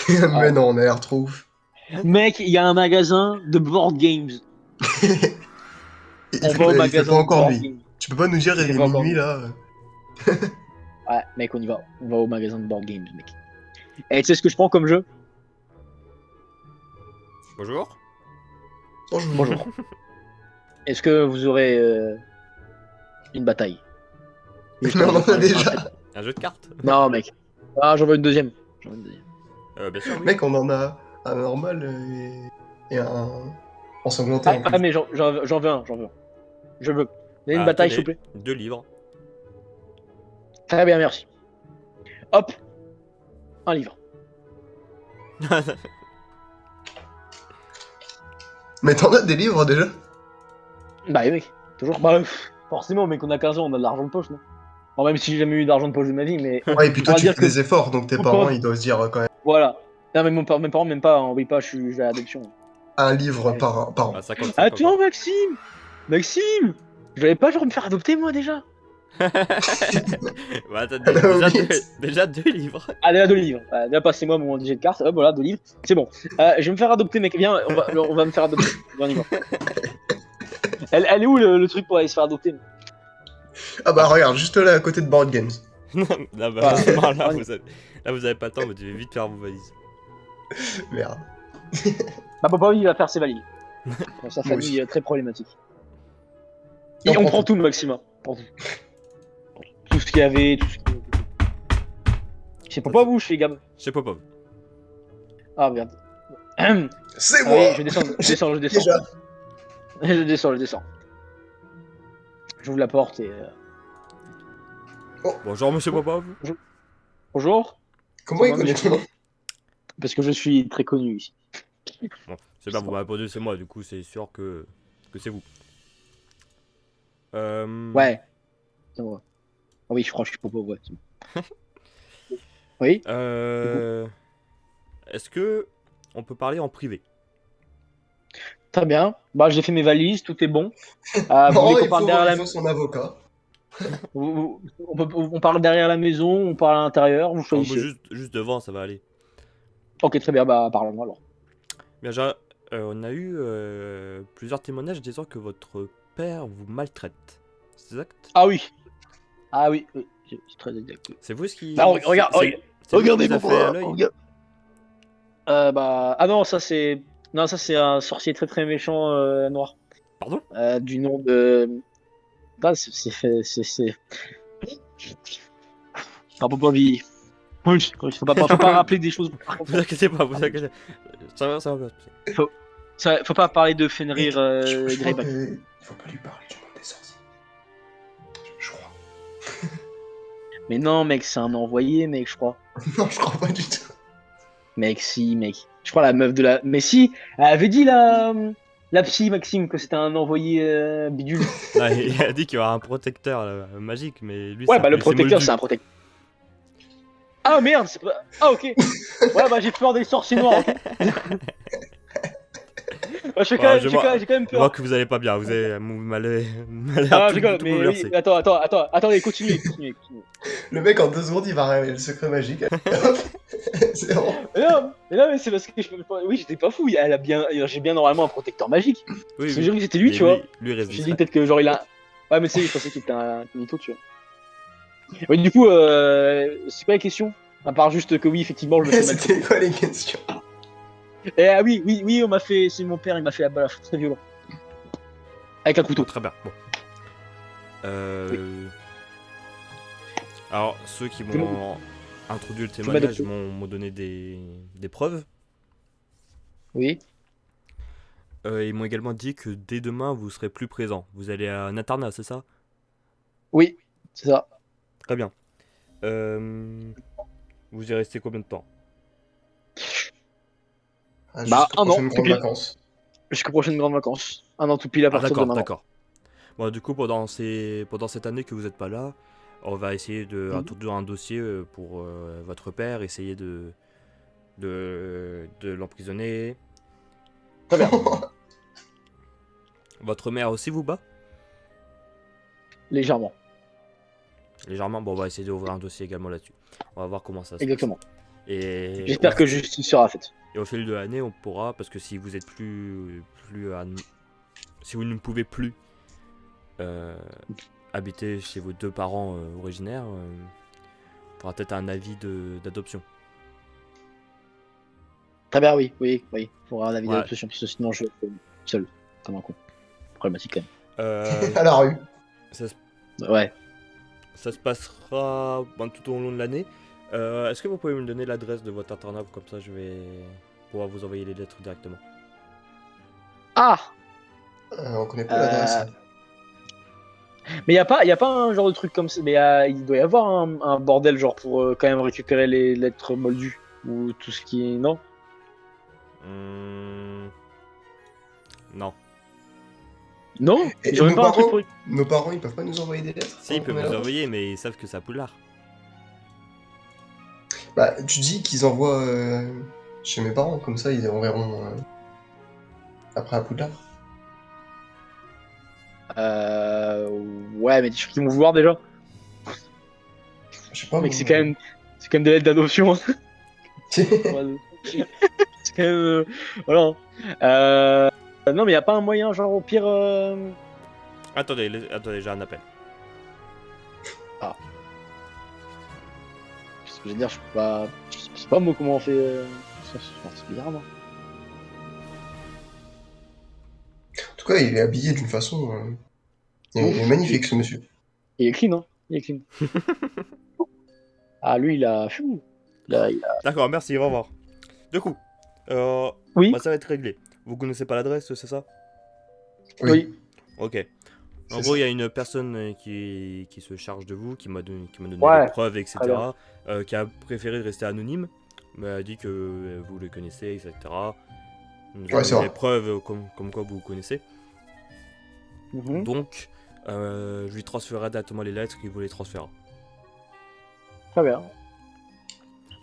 [SPEAKER 3] Mais non, on a l'air trop ouf.
[SPEAKER 2] Mec, il y a un magasin de board games. On va au
[SPEAKER 3] Il fait pas
[SPEAKER 2] magasin de
[SPEAKER 3] encore
[SPEAKER 2] board
[SPEAKER 3] nuit.
[SPEAKER 2] games.
[SPEAKER 3] Tu peux pas nous dire
[SPEAKER 2] Il
[SPEAKER 3] il
[SPEAKER 2] fait
[SPEAKER 3] est
[SPEAKER 2] pas encore
[SPEAKER 3] minuit
[SPEAKER 2] nuit.
[SPEAKER 3] là?
[SPEAKER 2] Ouais, mec, on y va. On va au magasin de board games, mec. Et tu sais ce que je prends comme jeu?
[SPEAKER 1] Bonjour.
[SPEAKER 3] Bonjour.
[SPEAKER 2] Bonjour. Est-ce que vous aurez une bataille? Juste
[SPEAKER 3] Mais on en a
[SPEAKER 2] un
[SPEAKER 3] déjà.
[SPEAKER 2] set.
[SPEAKER 1] Un jeu de cartes.
[SPEAKER 2] Non, mec. Ah, j'en veux une deuxième. J'en veux une deuxième.
[SPEAKER 1] Bien sûr, oui.
[SPEAKER 3] Mec, on en a un normal et un ensanglanté en plus.
[SPEAKER 2] Ah, mais j'en veux un, j'en veux un. Je veux. Donnez une
[SPEAKER 1] Ah,
[SPEAKER 2] bataille,
[SPEAKER 1] tenez,
[SPEAKER 2] s'il vous plaît.
[SPEAKER 1] 2 livres.
[SPEAKER 2] Très bien, merci. Hop. Un livre.
[SPEAKER 3] Mais t'en as des livres déjà?
[SPEAKER 2] Bah, oui, mec. Toujours. Bah, forcément, mec, on a 15 ans, on a de l'argent de poche, non? Bon, même si j'ai jamais eu d'argent de poche de ma vie, mais.
[SPEAKER 3] Ouais, et puis
[SPEAKER 2] On
[SPEAKER 3] toi,
[SPEAKER 2] va
[SPEAKER 3] tu
[SPEAKER 2] dire
[SPEAKER 3] fais
[SPEAKER 2] que-
[SPEAKER 3] des efforts, donc tes
[SPEAKER 2] Mon
[SPEAKER 3] parents,
[SPEAKER 2] pote.
[SPEAKER 3] ils doivent se dire quand même
[SPEAKER 2] Voilà. Non, mais mes parents, même pas, oui, pas, je vais à l'adoption.
[SPEAKER 3] un livre
[SPEAKER 2] Ouais.
[SPEAKER 3] par an.
[SPEAKER 1] À 50.
[SPEAKER 2] Attends, Maxime! Maxime! Je vais pas genre me faire adopter, moi, déjà?
[SPEAKER 1] Bah, t'as
[SPEAKER 3] Hello,
[SPEAKER 1] déjà,
[SPEAKER 3] vite.
[SPEAKER 1] déjà 2 livres.
[SPEAKER 2] Ah, déjà 2 livres. Déjà, passez-moi mon DJ de carte. Hop, voilà, 2 livres. C'est bon. Je vais me faire adopter, mec. Viens, on va me faire adopter. Viens, on y va. Elle est où le truc pour aller se faire adopter?
[SPEAKER 3] Ah bah regarde, juste là à côté de Board Games.
[SPEAKER 1] Là, bah,
[SPEAKER 2] Voilà.
[SPEAKER 1] forcément, là,
[SPEAKER 2] On y-
[SPEAKER 1] vous avez pas le temps, vous devez vite faire vos valises.
[SPEAKER 3] Merde.
[SPEAKER 2] Bah, papa, il va faire ses valises. Dans sa
[SPEAKER 3] Moi
[SPEAKER 2] famille
[SPEAKER 3] aussi.
[SPEAKER 2] très problématique.
[SPEAKER 3] Et
[SPEAKER 2] Et on prend tout, Maxime. On prend tout. Tout ce qu'il y avait, tout ce qu'il y avait. C'est pas vous, chez Gab.
[SPEAKER 1] Chez Popov.
[SPEAKER 2] Ah, merde.
[SPEAKER 3] C'est
[SPEAKER 2] Ah
[SPEAKER 3] moi.
[SPEAKER 2] oui, je descends.
[SPEAKER 3] Déjà.
[SPEAKER 2] Je descends. J'ouvre la porte et.
[SPEAKER 1] Bonjour, monsieur Popov.
[SPEAKER 2] Bonjour.
[SPEAKER 3] Comment il
[SPEAKER 2] Moi,
[SPEAKER 3] connaît
[SPEAKER 2] monsieur-
[SPEAKER 3] ton nom?
[SPEAKER 2] Parce que je suis très connu ici.
[SPEAKER 1] Bon, c'est bien, vous m'avez répondu, c'est moi, du coup, c'est sûr que c'est vous.
[SPEAKER 2] Ouais. C'est moi. Ah oui, je crois que je suis pas pauvre, ouais. C'est bon. Oui.
[SPEAKER 1] Est-ce que on peut parler en privé?
[SPEAKER 2] Très bien. Bah, j'ai fait mes valises, tout est bon. Vous
[SPEAKER 3] Non,
[SPEAKER 2] voulez qu'on
[SPEAKER 3] il
[SPEAKER 2] parle
[SPEAKER 3] faut
[SPEAKER 2] derrière
[SPEAKER 3] voir,
[SPEAKER 2] la
[SPEAKER 3] il faut son avocat.
[SPEAKER 2] on parle derrière la maison, on parle à l'intérieur, vous
[SPEAKER 1] Moi,
[SPEAKER 2] choisissez.
[SPEAKER 1] juste devant, ça va aller.
[SPEAKER 2] Ok, très bien, bah parlons alors.
[SPEAKER 1] Bien, on a eu plusieurs témoignages disant que votre père vous maltraite. C'est exact?
[SPEAKER 2] Ah oui. Ah oui, oui, c'est très exact.
[SPEAKER 1] C'est vous ce qui.
[SPEAKER 2] Bah, regarde,
[SPEAKER 1] c'est vous qui
[SPEAKER 2] regardez
[SPEAKER 1] vous a
[SPEAKER 2] mon
[SPEAKER 1] fait à
[SPEAKER 2] bras,
[SPEAKER 1] l'œil?
[SPEAKER 2] regarde. Bah ah non, ça c'est un sorcier très très méchant noir.
[SPEAKER 1] Pardon?
[SPEAKER 2] Du nom de ah, c'est pas pour vie. Oui, faut pas rappeler des choses.
[SPEAKER 1] Vous inquiétez pas, vous inquiétez. Ça va bien.
[SPEAKER 2] Faut pas parler de Fenrir
[SPEAKER 3] Je crois
[SPEAKER 2] Greyback.
[SPEAKER 3] que... Il faut pas lui parler du monde des sorciers. Je crois.
[SPEAKER 2] Mais non, mec, c'est un envoyé, mec, je crois.
[SPEAKER 3] Non, je crois pas du tout.
[SPEAKER 2] Mec, si, mec. Je crois la meuf de la. Mais si, elle avait dit la psy, Maxime, que c'était un envoyé bidule.
[SPEAKER 1] Ah, il a dit qu'il y aura un protecteur là, magique, mais lui
[SPEAKER 2] Ouais,
[SPEAKER 1] c'est
[SPEAKER 2] bah le
[SPEAKER 1] c'est
[SPEAKER 2] protecteur,
[SPEAKER 1] moldu.
[SPEAKER 2] c'est un protecteur. Ah merde, c'est pas. Ah ok. Ouais, bah j'ai peur des sorciers noirs. Ok. Bah, j'ai quand même
[SPEAKER 1] Je vois
[SPEAKER 2] peur.
[SPEAKER 1] que vous allez pas bien, vous avez m'allez
[SPEAKER 2] Ah,
[SPEAKER 1] tout,
[SPEAKER 2] rigole,
[SPEAKER 1] tout
[SPEAKER 2] mais
[SPEAKER 1] bouleversé.
[SPEAKER 2] oui, attendez, continuez.
[SPEAKER 3] Le mec, en 2 secondes, il va révéler le secret magique. C'est bon.
[SPEAKER 2] Mais non, mais c'est parce que oui, j'étais pas fou. J'ai bien normalement un protecteur magique.
[SPEAKER 1] Oui,
[SPEAKER 2] C'est sûr que c'était lui,
[SPEAKER 1] Mais
[SPEAKER 2] tu vois.
[SPEAKER 1] Lui, il reste
[SPEAKER 2] Je me suis dit
[SPEAKER 1] discret.
[SPEAKER 2] peut-être que genre il a. Ouais, mais tu sais, je pensais qu'il était un mytho, tu vois. Ouais, du coup, c'est quoi la question? À part juste que oui, effectivement, je me fais
[SPEAKER 3] C'était
[SPEAKER 2] maltraiter.
[SPEAKER 3] quoi les questions?
[SPEAKER 2] Et ah oui, on m'a fait. C'est mon père, il m'a fait la balafre très violent. Avec un couteau.
[SPEAKER 1] Bon, très bien. Bon. Alors, ceux qui m'ont introduit le témoignage
[SPEAKER 2] m'adapter.
[SPEAKER 1] m'ont donné des preuves.
[SPEAKER 2] Oui.
[SPEAKER 1] Ils m'ont également dit que dès demain, vous serez plus présent. Vous allez à un internat, c'est ça?
[SPEAKER 2] Oui, c'est ça.
[SPEAKER 1] Très bien. Vous y restez combien de temps?
[SPEAKER 3] Ah,
[SPEAKER 2] Bah,
[SPEAKER 3] jusqu'aux
[SPEAKER 2] un an,
[SPEAKER 3] prochaines
[SPEAKER 2] tout
[SPEAKER 3] grandes
[SPEAKER 2] pile.
[SPEAKER 3] vacances.
[SPEAKER 2] Jusqu'aux prochaines grandes vacances. Un an tout pile à
[SPEAKER 1] Ah,
[SPEAKER 2] partir de
[SPEAKER 1] d'accord,
[SPEAKER 2] maintenant.
[SPEAKER 1] d'accord. Bon, du coup, pendant cette année que vous n'êtes pas là, on va essayer de introduire un dossier pour votre père, essayer de l'emprisonner.
[SPEAKER 2] Très bien.
[SPEAKER 1] Votre mère aussi vous bat?
[SPEAKER 2] Légèrement.
[SPEAKER 1] Légèrement. Bon, on va essayer d'ouvrir un dossier également là-dessus. On va voir comment ça se passe.
[SPEAKER 2] Exactement.
[SPEAKER 1] Et
[SPEAKER 2] J'espère que justice sera faite.
[SPEAKER 1] Et au fil de l'année, on pourra, parce que si vous êtes si vous ne pouvez plus habiter chez vos deux parents originaires, il faudra peut-être un avis d'adoption.
[SPEAKER 2] Très bien, oui. Il faudra un avis
[SPEAKER 1] Ouais.
[SPEAKER 2] d'adoption, parce que sinon je vais seul, comme un con. Problématique quand même.
[SPEAKER 3] À la rue.
[SPEAKER 2] Ouais.
[SPEAKER 1] Ça se passera tout au long de l'année. Est-ce que vous pouvez me donner l'adresse de votre internat, comme ça je vais pouvoir vous envoyer les lettres directement.
[SPEAKER 2] Ah
[SPEAKER 3] On connaît pas l'adresse.
[SPEAKER 2] Mais y a pas un genre de truc comme ça. Mais il doit y avoir un bordel genre pour quand même récupérer les lettres moldues ou tout ce qui est non.
[SPEAKER 1] Non.
[SPEAKER 2] Non.
[SPEAKER 3] Et
[SPEAKER 2] Ils ont même pas un truc pour.
[SPEAKER 3] Nos parents, ils peuvent pas nous envoyer des lettres
[SPEAKER 1] Si, ils
[SPEAKER 3] quand
[SPEAKER 1] peuvent
[SPEAKER 3] on est
[SPEAKER 1] vous
[SPEAKER 3] là-bas
[SPEAKER 1] envoyer, mais ils savent que ça Poudlard.
[SPEAKER 3] Bah, tu dis qu'ils envoient chez mes parents, comme ça ils enverront après à Poudlard.
[SPEAKER 2] Ouais, mais t'es sûr qu'ils vont vouloir déjà.
[SPEAKER 3] Je sais pas.
[SPEAKER 2] Mec, c'est quand même des lettres d'adoption. C'est quand même. Voilà. Non, mais y a pas un moyen, genre au pire.
[SPEAKER 1] Attendez, j'ai un appel.
[SPEAKER 2] Ce que je veux dire, je peux pas. Je sais pas moi comment on fait. C'est bizarre, non?
[SPEAKER 3] En tout cas, il est habillé d'une façon. Il est magnifique ce monsieur.
[SPEAKER 2] Il est clean, hein? Il est clean. Ah, lui, il a.
[SPEAKER 1] D'accord, merci, au revoir. Du coup,
[SPEAKER 2] Oui.
[SPEAKER 1] ça va être réglé. Vous connaissez pas l'adresse, c'est ça?
[SPEAKER 2] Oui.
[SPEAKER 1] Ok. En
[SPEAKER 3] C'est
[SPEAKER 1] gros,
[SPEAKER 3] ça.
[SPEAKER 1] il y a une personne qui se charge de vous, qui m'a donné
[SPEAKER 2] Ouais,
[SPEAKER 1] des preuves, etc.
[SPEAKER 2] très bien.
[SPEAKER 1] Qui a préféré rester anonyme, mais a dit que vous le connaissez, etc. Nous
[SPEAKER 3] Ouais,
[SPEAKER 1] a
[SPEAKER 3] c'est
[SPEAKER 1] donné
[SPEAKER 3] vrai.
[SPEAKER 1] des preuves comme quoi vous le connaissez.
[SPEAKER 2] Mhm.
[SPEAKER 1] Donc, je lui transférerai directement les lettres qu'il vous les transférera.
[SPEAKER 2] Très bien.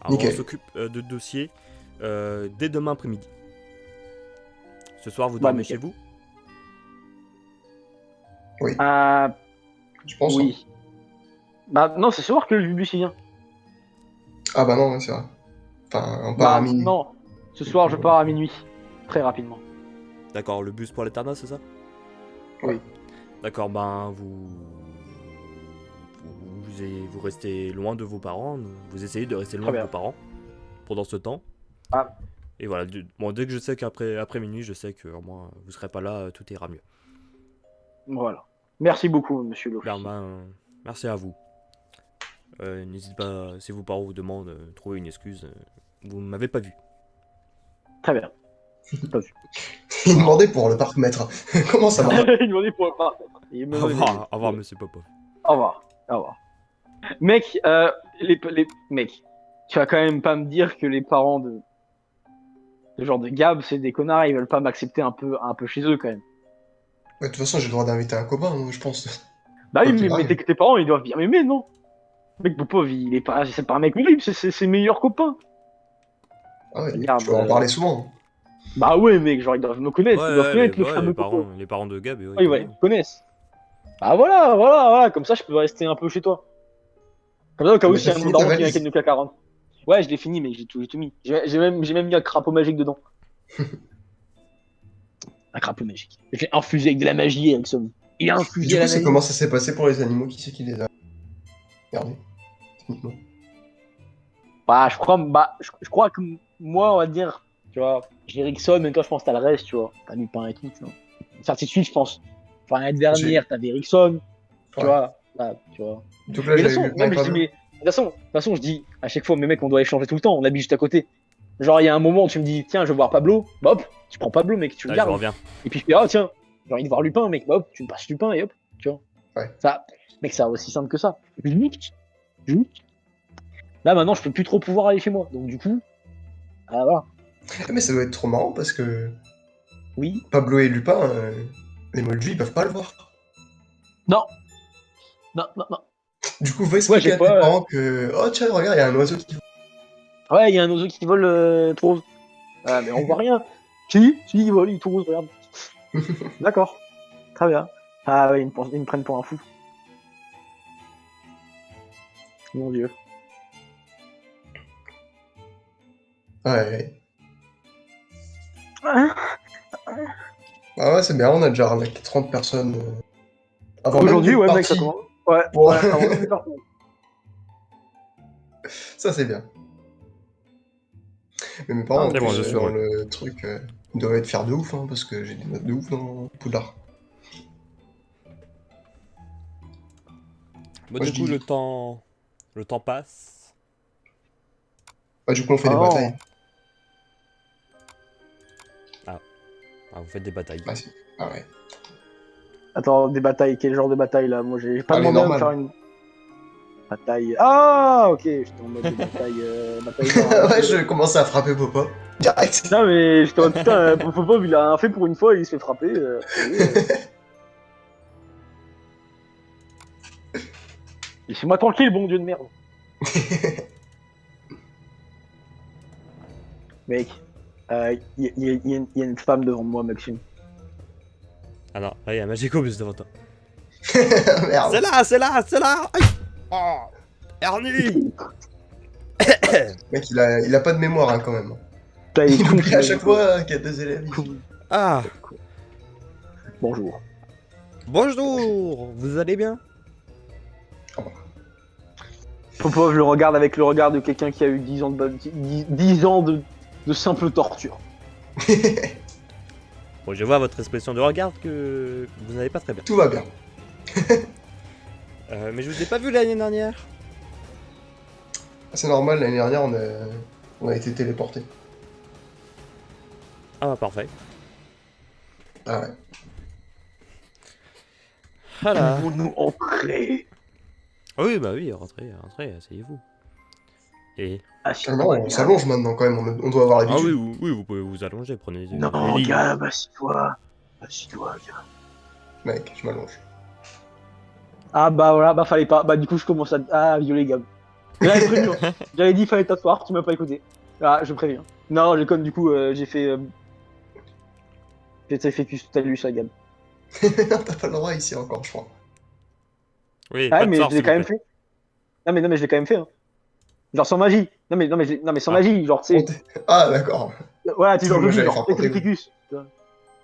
[SPEAKER 1] Alors,
[SPEAKER 3] Nickel.
[SPEAKER 1] on s'occupe de dossier dès demain après-midi. Ce soir, vous
[SPEAKER 2] Bah,
[SPEAKER 1] dormez
[SPEAKER 2] nickel.
[SPEAKER 1] chez vous?
[SPEAKER 3] Je pense. Hein.
[SPEAKER 2] Oui. Bah, non, c'est soir que le bus il vient.
[SPEAKER 3] Ah bah non, c'est vrai. Enfin, on part à minuit.
[SPEAKER 2] Non. Ce soir, je pars à minuit. Très rapidement.
[SPEAKER 1] D'accord, le bus pour l'Eternat, c'est ça?
[SPEAKER 2] Oui.
[SPEAKER 1] D'accord, vous restez loin de vos parents, vous essayez de rester loin
[SPEAKER 2] Très
[SPEAKER 1] de
[SPEAKER 2] bien.
[SPEAKER 1] vos parents pendant ce temps.
[SPEAKER 2] Ah.
[SPEAKER 1] Et voilà, dès que je sais après minuit, je sais que au moins vous serez pas là, tout ira mieux.
[SPEAKER 2] Voilà. Merci beaucoup, monsieur l'officier.
[SPEAKER 1] Merci à vous. N'hésitez pas, si vos parents vous demandent, trouver une excuse. Vous ne m'avez pas vu.
[SPEAKER 2] Très bien. Pas vu.
[SPEAKER 3] Il demandait pour le parc-mètre. Comment ça marche?
[SPEAKER 2] Il demandait pour le part.
[SPEAKER 1] Au revoir, monsieur Popov.
[SPEAKER 2] Au revoir. Au revoir. Mec, mec, tu vas quand même pas me dire que les parents de genre de Gab, c'est des connards, ils veulent pas m'accepter un peu chez eux quand même.
[SPEAKER 3] Ouais, de toute façon, j'ai le droit d'inviter un copain, moi, je pense.
[SPEAKER 2] Bah oui,
[SPEAKER 3] Quoi qu'il
[SPEAKER 2] mais
[SPEAKER 3] arrive.
[SPEAKER 2] tes parents, ils doivent bien m'aimer, non? Mec, Popov, c'est pas un mec horrible, c'est ses meilleurs copains.
[SPEAKER 3] Ah ouais,
[SPEAKER 2] Regarde,
[SPEAKER 3] tu dois en parler souvent.
[SPEAKER 2] Bah ouais, mec, genre ils doivent me connaître, ils doivent connaître le fameux Popov.
[SPEAKER 1] les parents de Gab,
[SPEAKER 2] Oui, ouais, ils me connaissent. Bah voilà, comme ça je peux rester un peu chez toi. Comme ça, au cas où
[SPEAKER 3] Mais
[SPEAKER 2] s'il y
[SPEAKER 3] t'as
[SPEAKER 2] a un
[SPEAKER 3] fini ta
[SPEAKER 2] daron qui vient
[SPEAKER 3] valise?
[SPEAKER 2] avec une Nokia 40. Ouais, je l'ai fini, mais j'ai tout mis. J'ai même mis un crapaud magique dedans. Un crapaud magique. J'ai infusé avec de la magie, Ericsson. Il a
[SPEAKER 3] Et
[SPEAKER 2] infusé
[SPEAKER 3] du
[SPEAKER 2] la
[SPEAKER 3] coup, c'est
[SPEAKER 2] magie.
[SPEAKER 3] comment ça s'est passé pour les animaux? Qui c'est qui les a gardés? Techniquement.
[SPEAKER 2] Bah, je crois que moi, on va dire, tu vois, j'ai Ericsson, mais toi, je pense que t'as le reste, tu vois. T'as Lupin et tout, tu vois. Certitude, je pense. Enfin, l'année dernière, t'avais Ericsson, tu
[SPEAKER 3] Ouais.
[SPEAKER 2] vois. Là, tu vois.
[SPEAKER 3] Donc là,
[SPEAKER 2] Mais de toute
[SPEAKER 3] j'avais
[SPEAKER 2] façon,
[SPEAKER 3] vu
[SPEAKER 2] non,
[SPEAKER 3] un
[SPEAKER 2] mais je dis,
[SPEAKER 3] Pablo.
[SPEAKER 2] mais de toute façon, je dis à chaque fois, mais mec, on doit échanger tout le temps. On habite juste à côté. Genre, il y a un moment où tu me dis, tiens, je veux voir Pablo. Bah hop, tu prends Pablo, mec, tu le
[SPEAKER 1] Là, je
[SPEAKER 2] gardes.
[SPEAKER 1] reviens.
[SPEAKER 2] Et puis je fais, ah tiens, j'ai envie de voir Lupin, mec. Bah hop, tu me passes Lupin et hop, tu vois.
[SPEAKER 3] Ouais.
[SPEAKER 2] Ça, mec, c'est aussi simple que ça. Juste. Là, maintenant, je peux plus trop pouvoir aller chez moi. Donc, du coup, voilà.
[SPEAKER 3] Ah, mais ça doit être trop marrant parce que
[SPEAKER 2] Oui.
[SPEAKER 3] Pablo et Lupin, les Moldus, ils peuvent pas le voir.
[SPEAKER 2] Non.
[SPEAKER 3] Du coup, va expliquer
[SPEAKER 2] j'ai
[SPEAKER 3] à tes
[SPEAKER 2] pas.
[SPEAKER 3] parents que, oh tiens, regarde, il y a un oiseau qui.
[SPEAKER 2] Ouais, il y a un oiseau qui vole trop. Ah, mais on voit rien. Si, il vole, il tourne, regarde. D'accord. Très bien. Ah ouais, ils me prennent pour un fou. Mon dieu.
[SPEAKER 3] Ouais.
[SPEAKER 2] Hein.
[SPEAKER 3] Ah ouais, c'est bien, on a déjà arnaqué 30 personnes. Avant même
[SPEAKER 2] Aujourd'hui,
[SPEAKER 3] d'être
[SPEAKER 2] ouais, mec, ça
[SPEAKER 3] parti.
[SPEAKER 2] commence. Ouais,
[SPEAKER 3] Bon.
[SPEAKER 2] ouais, avant même de partir.
[SPEAKER 3] Ça, c'est bien. Mais mes
[SPEAKER 2] Ah,
[SPEAKER 3] parents, en
[SPEAKER 1] c'est bon, je
[SPEAKER 3] plus,
[SPEAKER 1] suis
[SPEAKER 3] dans
[SPEAKER 1] heureux.
[SPEAKER 3] le truc, ils doivent être fiers de ouf, hein, parce que j'ai des notes de ouf dans Poudlard.
[SPEAKER 1] Bon,
[SPEAKER 3] Moi,
[SPEAKER 1] du
[SPEAKER 3] je
[SPEAKER 1] coup,
[SPEAKER 3] dis.
[SPEAKER 1] le temps passe.
[SPEAKER 3] Bah, du coup, on fait
[SPEAKER 2] Ah
[SPEAKER 3] des
[SPEAKER 2] non.
[SPEAKER 3] batailles.
[SPEAKER 1] Ah, vous faites des batailles.
[SPEAKER 3] Ah, si. Ah ouais.
[SPEAKER 2] Attends, des batailles, quel genre de bataille là? Moi j'ai pas
[SPEAKER 3] Allez,
[SPEAKER 2] demandé à me faire
[SPEAKER 3] normal.
[SPEAKER 2] une bataille. Ah, ok, j'étais en mode de bataille, bataille genre un
[SPEAKER 3] Ouais,
[SPEAKER 2] peu.
[SPEAKER 3] je commençais à frapper Popo. Direct.
[SPEAKER 2] Non, mais j'étais en mode putain, Popov il a rien fait pour une fois, il se fait frapper. Laissez-moi tranquille, bon dieu de merde. Mec, y a une femme devant moi, Maxime.
[SPEAKER 1] Ah non, là, il y a Magicobus devant toi.
[SPEAKER 3] Merde.
[SPEAKER 1] C'est là, c'est là, c'est là. Aïe. Oh, Ernie.
[SPEAKER 3] Mec, il a pas de mémoire, hein, quand même.
[SPEAKER 2] Putain, il est
[SPEAKER 3] Il
[SPEAKER 2] con,
[SPEAKER 3] oublie à
[SPEAKER 2] celui-là,
[SPEAKER 3] chaque
[SPEAKER 2] du coup.
[SPEAKER 3] fois qu'il y a 2 élèves ici.
[SPEAKER 1] Ah,
[SPEAKER 2] Bonjour.
[SPEAKER 1] bonjour. Vous allez bien?
[SPEAKER 2] Popov, je le regarde avec le regard de quelqu'un qui a eu 10 ans de simple torture.
[SPEAKER 1] Bon, je vois votre expression de regard que vous n'allez pas très bien.
[SPEAKER 3] Tout va bien.
[SPEAKER 1] Mais je vous ai pas vu l'année dernière.
[SPEAKER 3] C'est normal, l'année dernière, on a été téléporté.
[SPEAKER 1] Ah bah parfait.
[SPEAKER 3] Ah ouais.
[SPEAKER 1] Voilà.
[SPEAKER 2] Pouvons-nous entrer?
[SPEAKER 1] Ah oui, bah oui, rentrez, rentrez, asseyez-vous. Et...
[SPEAKER 3] Ah non,
[SPEAKER 2] Assieds-toi,
[SPEAKER 3] on
[SPEAKER 2] Gab.
[SPEAKER 3] s'allonge maintenant, quand même. On doit avoir
[SPEAKER 1] Ah oui,
[SPEAKER 3] l'habitude.
[SPEAKER 1] oui, vous pouvez vous allonger, prenez les
[SPEAKER 2] Non,
[SPEAKER 1] lits.
[SPEAKER 2] Gab, assieds-toi. Assieds-toi, Gab.
[SPEAKER 3] Mec, je m'allonge.
[SPEAKER 2] Ah bah voilà, bah fallait pas. Bah du coup, je commence à violer Gab. J'avais prévenu, hein. J'avais dit fallait t'asseoir, tu m'as pas écouté. Ah, je préviens. Non, j'ai comme du coup, j'ai fait. J'ai fait que t'as lu ça, Gab.
[SPEAKER 3] T'as pas le droit ici encore, je crois.
[SPEAKER 1] Oui,
[SPEAKER 2] Ah,
[SPEAKER 1] pas de
[SPEAKER 2] mais
[SPEAKER 1] sort,
[SPEAKER 2] je l'ai
[SPEAKER 1] s'il
[SPEAKER 2] quand
[SPEAKER 1] vous
[SPEAKER 2] même
[SPEAKER 1] plaît.
[SPEAKER 2] fait. Non, mais je l'ai quand même fait, hein. Genre sans magie. Non, mais sans
[SPEAKER 1] Ah.
[SPEAKER 2] magie, genre, tu sais.
[SPEAKER 3] Ah, d'accord.
[SPEAKER 2] Voilà, tu genre, je
[SPEAKER 3] Moi,
[SPEAKER 2] dis,
[SPEAKER 3] j'allais
[SPEAKER 2] genre,
[SPEAKER 3] faire porter.
[SPEAKER 2] Petrificus. Tu vois.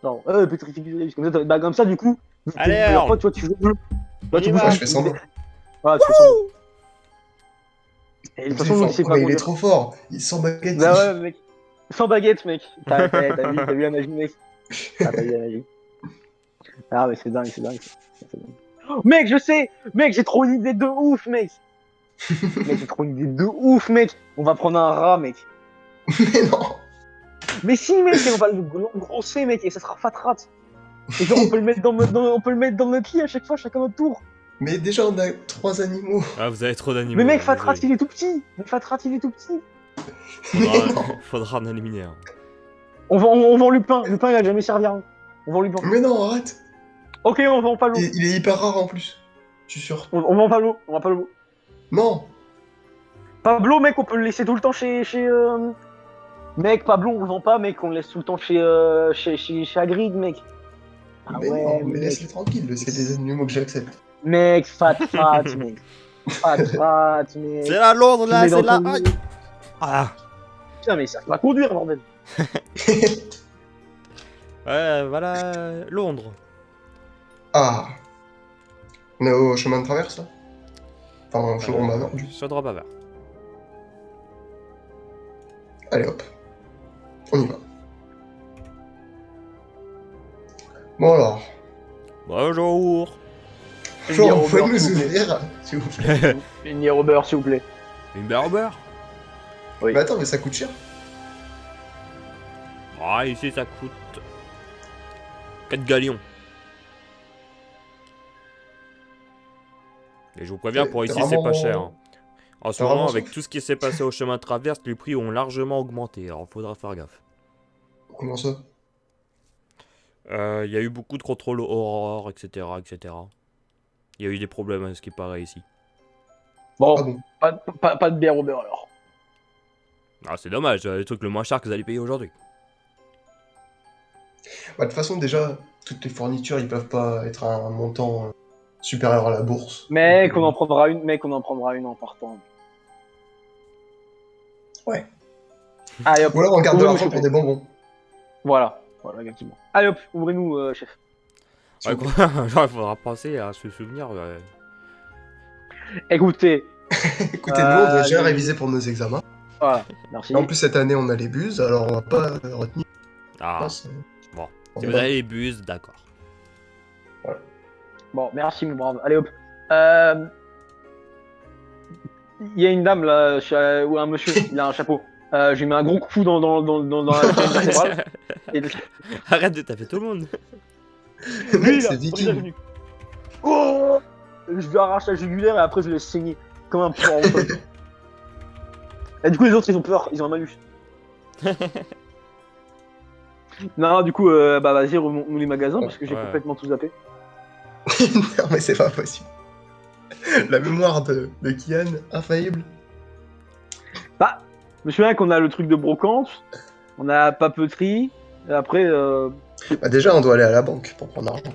[SPEAKER 2] Non, Petrificus, comme ça, bah, comme ça, du coup, vu que t'es
[SPEAKER 1] Allez,
[SPEAKER 2] mon meilleur
[SPEAKER 1] alors.
[SPEAKER 2] pote, tu vois, tu joues au jeu.
[SPEAKER 1] On
[SPEAKER 2] Là, tu
[SPEAKER 1] y
[SPEAKER 2] bouges
[SPEAKER 1] va.
[SPEAKER 3] Ouais,
[SPEAKER 2] plus.
[SPEAKER 3] je fais semblant.
[SPEAKER 2] Voilà, tu fais semblant. Et de toute façon,
[SPEAKER 3] Oh,
[SPEAKER 2] l'autre, il sait pas
[SPEAKER 3] mais il est
[SPEAKER 2] conduire.
[SPEAKER 3] trop fort. Il sent baguette.
[SPEAKER 2] Bah ouais, mec. Sans baguette, mec. T'as vu la magie, mec. Ah, t'as vu la magie. Ah, mais c'est dingue, c'est dingue. C'est dingue. Oh, mec, je sais. Mec, j'ai trop une idée de ouf, mec. Mec, j'ai trop une idée de ouf, mec. On va prendre un rat, mec.
[SPEAKER 3] Mais non.
[SPEAKER 2] Mais si, mec, et on va le grosser, mec, et ça sera fat rat. Et genre, on peut le mettre on peut le mettre dans notre lit à chaque fois, chacun notre tour.
[SPEAKER 3] Mais déjà, on a 3 animaux.
[SPEAKER 1] Ah, vous avez trop d'animaux.
[SPEAKER 2] Mais mec,
[SPEAKER 1] là,
[SPEAKER 2] fat rat,
[SPEAKER 1] désolé.
[SPEAKER 2] il est tout petit. Mec, fat rat, il est tout petit.
[SPEAKER 1] Faudra en éliminer un.
[SPEAKER 2] On vend Lupin. Lupin, il a jamais servi à rien. On vend Lupin.
[SPEAKER 3] Mais non, arrête.
[SPEAKER 2] Ok, on vend Palo.
[SPEAKER 3] Il est hyper rare en plus. Je suis sûr.
[SPEAKER 2] On vend Palo. On vend Palo.
[SPEAKER 3] Non.
[SPEAKER 2] Pablo, mec, on peut le laisser tout le temps chez. Mec, Pablo, on le vend pas, mec, on le laisse tout le temps chez Hagrid, mec. Ah
[SPEAKER 3] Mais
[SPEAKER 2] ouais,
[SPEAKER 3] non, mais
[SPEAKER 2] mec.
[SPEAKER 3] laisse-les tranquilles. C'est des animaux que j'accepte.
[SPEAKER 2] Mec, fat rat, mec. Fat rat, mec.
[SPEAKER 1] C'est là, Londres,
[SPEAKER 2] Tu
[SPEAKER 1] là,
[SPEAKER 2] mets
[SPEAKER 1] c'est
[SPEAKER 2] dans
[SPEAKER 1] là.
[SPEAKER 2] ton
[SPEAKER 1] Aïe.
[SPEAKER 2] lit.
[SPEAKER 1] Ah.
[SPEAKER 2] Putain, mais ça va conduire, bordel.
[SPEAKER 1] Ouais, voilà, Londres.
[SPEAKER 3] Ah. On est au chemin de traverse là. Enfin, chaudron bavard.
[SPEAKER 1] Chaudron bavard.
[SPEAKER 3] Allez hop. On y va. Bon alors.
[SPEAKER 1] Bonjour.
[SPEAKER 3] Bonjour, vous pouvez
[SPEAKER 2] Robert,
[SPEAKER 3] nous
[SPEAKER 2] s'il vous plaît.
[SPEAKER 3] ouvrir, s'il vous plaît.
[SPEAKER 2] Une bière au beurre, s'il vous plaît.
[SPEAKER 1] Une bière au beurre.
[SPEAKER 2] Oui.
[SPEAKER 3] Mais attends, mais ça coûte cher.
[SPEAKER 1] Ah, ici, ça coûte 4 galions. Et je vous préviens, pour
[SPEAKER 3] T'es
[SPEAKER 1] ici, c'est pas
[SPEAKER 3] vraiment-
[SPEAKER 1] cher. Hein. En ce
[SPEAKER 3] T'as
[SPEAKER 1] moment,
[SPEAKER 3] vraiment
[SPEAKER 1] avec
[SPEAKER 3] soif
[SPEAKER 1] tout ce qui s'est passé au chemin de traverse, les prix ont largement augmenté. Alors, faudra faire gaffe.
[SPEAKER 3] Comment ça?
[SPEAKER 1] Il y a eu beaucoup de contrôles aurore, etc., etc. Il y a eu des problèmes à ce qui paraît ici.
[SPEAKER 2] Bon,
[SPEAKER 3] Ah bon.
[SPEAKER 2] pas de bière au beurre alors.
[SPEAKER 1] Ah, c'est dommage, le truc le moins cher que vous allez payer aujourd'hui.
[SPEAKER 3] Bah, de toute façon, déjà, toutes les fournitures, ils peuvent pas être à un montant supérieur à la bourse.
[SPEAKER 2] Mec,
[SPEAKER 3] Donc,
[SPEAKER 2] on en prendra une en partant.
[SPEAKER 3] Ouais.
[SPEAKER 2] Allez hop,
[SPEAKER 3] Ou alors on garde de
[SPEAKER 2] ouvrez-nous,
[SPEAKER 3] l'argent
[SPEAKER 2] s'il
[SPEAKER 3] pour
[SPEAKER 2] vous plaît.
[SPEAKER 3] des bonbons.
[SPEAKER 2] Voilà, effectivement. Allez hop, ouvrez-nous, chef.
[SPEAKER 1] Ouais, quoi, genre, il faudra penser à se souvenir.
[SPEAKER 2] Écoutez,
[SPEAKER 3] Écoutez, nous, on doit déjà
[SPEAKER 2] les-
[SPEAKER 3] réviser pour nos examens.
[SPEAKER 2] voilà,
[SPEAKER 3] Et en
[SPEAKER 2] merci.
[SPEAKER 3] plus, cette année, on a les buses, alors on va pas retenir.
[SPEAKER 1] Ah,
[SPEAKER 3] Ça,
[SPEAKER 1] bon.
[SPEAKER 3] on
[SPEAKER 1] Si
[SPEAKER 3] est
[SPEAKER 1] vous
[SPEAKER 3] bon.
[SPEAKER 1] avez les bus, d'accord.
[SPEAKER 2] Bon, merci, mon brave. Allez hop. Euh, Il y a une dame là, ou un monsieur, il a un chapeau. J'ai mis un gros coup dans la colonne vertébrale. Et
[SPEAKER 1] Arrête de taper tout le monde.
[SPEAKER 3] Mec,
[SPEAKER 2] lui, là,
[SPEAKER 3] c'est
[SPEAKER 2] brise la
[SPEAKER 3] viking.
[SPEAKER 2] nuque. Oh, je lui arrache la jugulaire et après je laisse saigner. Comme un poireau. Et du coup, les autres, ils ont peur, ils ont un malus. Non, du coup, bah vas-y, remonte-nous les magasins parce que j'ai
[SPEAKER 1] Ouais.
[SPEAKER 2] complètement tout zappé.
[SPEAKER 3] Non, mais c'est pas possible. La mémoire de Kian, infaillible.
[SPEAKER 2] Bah, je me souviens qu'on a le truc de brocante, on a papeterie, et après,
[SPEAKER 3] Bah, déjà, on doit aller à la banque pour prendre l'argent.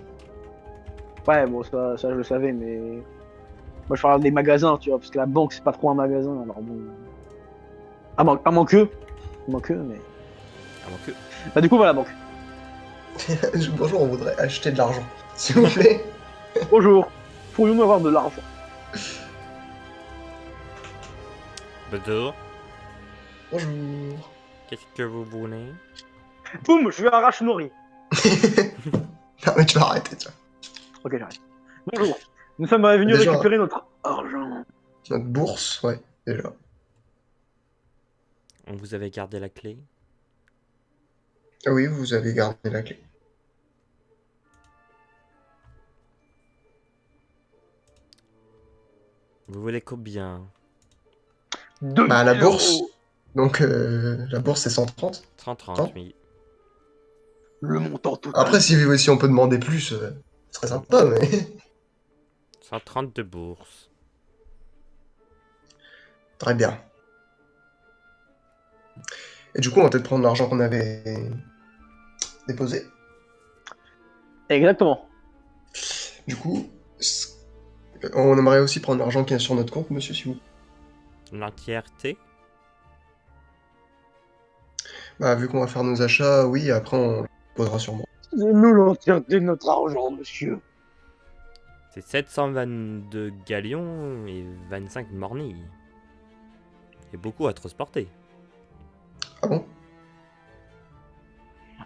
[SPEAKER 2] ouais, bon, ça je le savais, mais. Moi je parle des magasins, tu vois, parce que la banque c'est pas trop un magasin, alors bon. À moins que. Mais.
[SPEAKER 1] Ah, bon, que...
[SPEAKER 2] Bah, du coup, voilà, la banque.
[SPEAKER 3] Bonjour, on voudrait acheter de l'argent. S'il vous plaît.
[SPEAKER 2] Bonjour, pourrions-nous avoir de l'argent?
[SPEAKER 1] Bonjour.
[SPEAKER 3] Bonjour.
[SPEAKER 1] Qu'est-ce que vous voulez?
[SPEAKER 2] Boum, je lui arrache Nori.
[SPEAKER 3] Non, mais tu vas arrêter, tu vois.
[SPEAKER 2] Ok, j'arrête. Bonjour, nous sommes venus
[SPEAKER 3] Déjà.
[SPEAKER 2] récupérer notre argent.
[SPEAKER 3] Notre bourse, ouais, déjà.
[SPEAKER 1] On vous avait gardé la clé?
[SPEAKER 3] Ah oui, vous avez gardé la clé.
[SPEAKER 1] Vous voulez combien?
[SPEAKER 2] 2000
[SPEAKER 3] Bah, la bourse.
[SPEAKER 2] euros.
[SPEAKER 3] Donc, la bourse, c'est 130.
[SPEAKER 1] 30, oui.
[SPEAKER 2] Le montant total.
[SPEAKER 3] Après, si on peut demander plus, ce serait sympa, mais.
[SPEAKER 1] 130 de bourse.
[SPEAKER 3] Très bien. Et du coup, on va peut-être prendre l'argent qu'on avait déposé.
[SPEAKER 2] Exactement.
[SPEAKER 3] Du coup, on aimerait aussi prendre l'argent qui est sur notre compte, monsieur, si vous.
[SPEAKER 1] L'entièreté?
[SPEAKER 3] Bah, vu qu'on va faire nos achats, oui, après, on le posera sur moi.
[SPEAKER 2] Nous l'entièreté de notre argent, monsieur.
[SPEAKER 1] C'est 722 galions et 25 mornilles. C'est beaucoup à transporter.
[SPEAKER 3] Ah bon?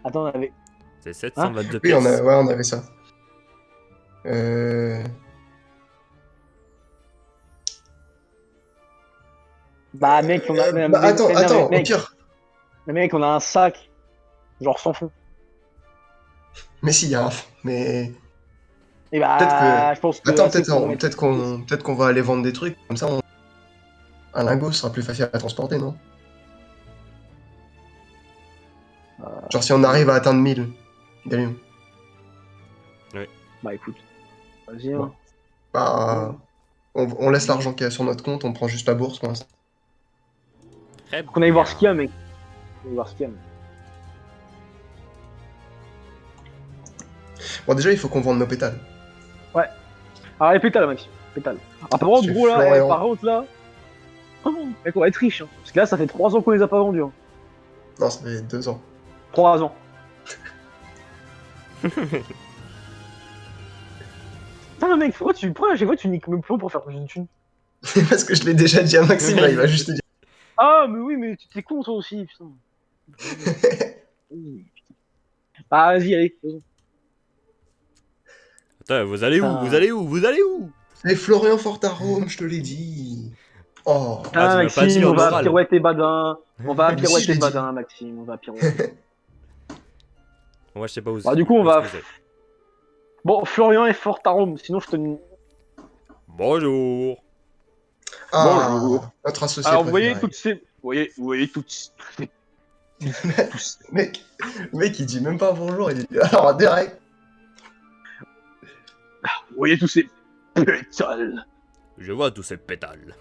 [SPEAKER 2] Attends, on avait.
[SPEAKER 1] C'est 722
[SPEAKER 3] Oui,
[SPEAKER 1] pièces.
[SPEAKER 3] ouais, on avait ça.
[SPEAKER 2] Bah, mec, on a.
[SPEAKER 3] Bah, attends, au
[SPEAKER 2] mec,
[SPEAKER 3] pire.
[SPEAKER 2] mais mec, on a un sac. Genre sans fond.
[SPEAKER 3] Mais si, il y a un. Mais.
[SPEAKER 2] Et
[SPEAKER 3] Peut-être
[SPEAKER 2] bah,
[SPEAKER 3] que.
[SPEAKER 2] je pense que.
[SPEAKER 3] Attends,
[SPEAKER 2] assez pour mettre-
[SPEAKER 3] peut-être qu'on va aller vendre des trucs, comme ça, un lingot sera plus facile à transporter, non? Genre, si on arrive à atteindre 1000 galions.
[SPEAKER 2] Bah, écoute. Vas-y,
[SPEAKER 3] Bon.
[SPEAKER 2] hein.
[SPEAKER 3] Bah. On laisse l'argent qu'il y a sur notre compte, on prend juste la bourse pour l'instant.
[SPEAKER 1] Très
[SPEAKER 2] Faut qu'on aille voir ce qu'il y a,
[SPEAKER 1] bien.
[SPEAKER 2] mec. On aille voir ce qu'il y a, mec.
[SPEAKER 3] Bon, déjà, il faut qu'on vende nos pétales.
[SPEAKER 2] Ah, les pétales, Maxime. Pétales. Ah, par contre,
[SPEAKER 3] Monsieur
[SPEAKER 2] gros, là,
[SPEAKER 3] Florian.
[SPEAKER 2] par contre, là. Oh, mec, on va être riche, hein. Parce que là, ça fait 3 ans qu'on les a pas vendus, hein.
[SPEAKER 3] Non, ça fait 2 ans.
[SPEAKER 2] 3 ans. Putain, mec, pourquoi à chaque fois tu niques mes plans pour faire plus de thunes?
[SPEAKER 3] Parce que je l'ai déjà dit à Maxime, là, il va juste te dire.
[SPEAKER 2] Ah, mais oui, mais t'es con, toi aussi, putain. Ah, vas-y, allez, faisons.
[SPEAKER 1] Attends, vous allez où?
[SPEAKER 2] Ah.
[SPEAKER 1] Vous allez où? Vous allez où?
[SPEAKER 3] C'est Florian Fortarome, je te l'ai dit. Oh.
[SPEAKER 1] Ah,
[SPEAKER 2] Ah,
[SPEAKER 1] tu m'as pas dit
[SPEAKER 2] Maxime,
[SPEAKER 1] en
[SPEAKER 2] on va à
[SPEAKER 1] oral.
[SPEAKER 2] Pirouette et Badin. On va à
[SPEAKER 3] Mais si,
[SPEAKER 2] Pirouette
[SPEAKER 3] je
[SPEAKER 2] et
[SPEAKER 3] l'ai dit.
[SPEAKER 2] Badin, Maxime, on va à Pirouette.
[SPEAKER 1] Moi, je sais pas où
[SPEAKER 2] Bah, du coup, on
[SPEAKER 1] où
[SPEAKER 2] va-
[SPEAKER 1] est-ce que c'est.
[SPEAKER 2] Bon, Florian est fort à Rome, sinon je te.
[SPEAKER 1] Bonjour.
[SPEAKER 3] Ah,
[SPEAKER 2] Bonjour.
[SPEAKER 3] notre associé
[SPEAKER 2] Alors, vous voyez
[SPEAKER 3] préféré.
[SPEAKER 2] toutes ces. Vous voyez toutes ces.
[SPEAKER 3] mec, le mec, il dit même pas bonjour, il dit alors direct.
[SPEAKER 2] Vous voyez tous ces pétales.
[SPEAKER 1] Je vois tous ces pétales.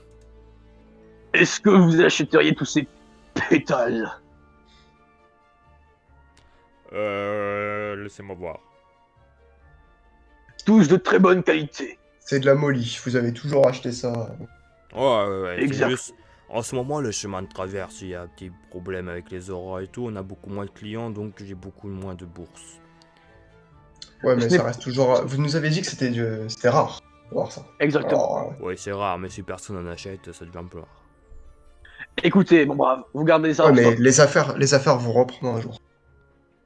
[SPEAKER 2] Est-ce que vous achèteriez tous ces pétales?
[SPEAKER 1] Laissez-moi voir.
[SPEAKER 2] Tous de très bonne qualité.
[SPEAKER 3] C'est de la molly, vous avez toujours acheté ça.
[SPEAKER 1] Ouais, c'est
[SPEAKER 2] Exact.
[SPEAKER 1] juste... En ce moment, le chemin de traverse, il y a un petit problème avec les auras et tout. On a beaucoup moins de clients, donc j'ai beaucoup moins de bourses.
[SPEAKER 3] Ouais,
[SPEAKER 2] Ce
[SPEAKER 3] mais
[SPEAKER 2] n'est-
[SPEAKER 3] ça reste toujours. Vous nous avez dit que c'était rare de voir ça.
[SPEAKER 2] Exactement.
[SPEAKER 3] Alors,
[SPEAKER 1] Ouais, c'est rare, mais si personne en achète, ça devient plus rare.
[SPEAKER 2] Écoutez, bon bravo, vous gardez ça
[SPEAKER 3] ouais,
[SPEAKER 2] en
[SPEAKER 3] mais
[SPEAKER 2] stock.
[SPEAKER 3] les affaires vont reprendre un jour.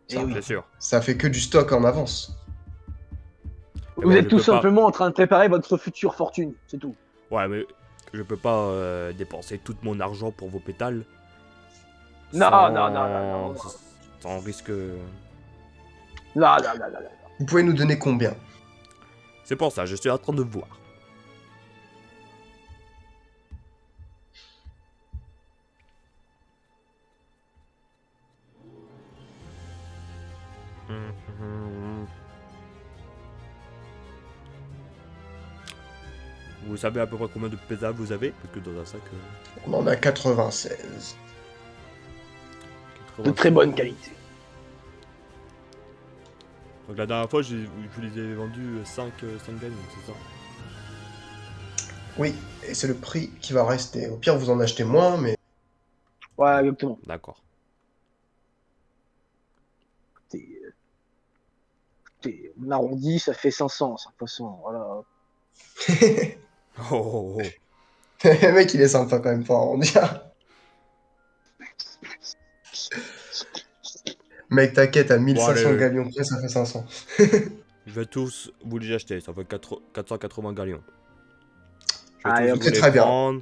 [SPEAKER 2] Eh
[SPEAKER 3] Ça,
[SPEAKER 2] oui.
[SPEAKER 1] C'est sûr.
[SPEAKER 3] ça fait que du stock en avance.
[SPEAKER 1] Mais
[SPEAKER 2] Vous
[SPEAKER 1] bon,
[SPEAKER 2] êtes
[SPEAKER 1] je
[SPEAKER 2] tout
[SPEAKER 1] peux pas.
[SPEAKER 2] simplement en train de préparer votre future fortune, c'est tout.
[SPEAKER 1] Ouais, mais je peux pas dépenser tout mon argent pour vos pétales.
[SPEAKER 2] Non,
[SPEAKER 1] sans...
[SPEAKER 2] non, non, non, non.
[SPEAKER 1] Sans risque.
[SPEAKER 2] Non, non, non, non, non.
[SPEAKER 3] Vous pouvez nous donner combien?
[SPEAKER 1] C'est pour ça, je suis en train de voir. Vous savez à peu près combien de pétales vous avez? Parce que dans un sac.
[SPEAKER 3] On en a 96.
[SPEAKER 2] De très bonne qualité.
[SPEAKER 1] Donc la dernière fois, je vous les ai vendus 5 gagnants, c'est ça?
[SPEAKER 3] Oui, et c'est le prix qui va rester. Au pire, vous en achetez moins, mais
[SPEAKER 2] Ouais, exactement.
[SPEAKER 1] D'accord.
[SPEAKER 2] On arrondit, ça fait 500, 5%, voilà.
[SPEAKER 1] Oh, oh, oh.
[SPEAKER 3] le mec, il est sympa quand même, faut arrondir. Mec, t'inquiète, à
[SPEAKER 1] Bon,
[SPEAKER 3] 1500
[SPEAKER 1] allez,
[SPEAKER 3] galions près, ça fait 500.
[SPEAKER 1] je vais tous vous les acheter, ça fait 480 galions. Je vais
[SPEAKER 2] Allez,
[SPEAKER 1] tous
[SPEAKER 2] hop.
[SPEAKER 1] vous
[SPEAKER 3] C'est
[SPEAKER 1] les
[SPEAKER 3] très bien.
[SPEAKER 1] prendre.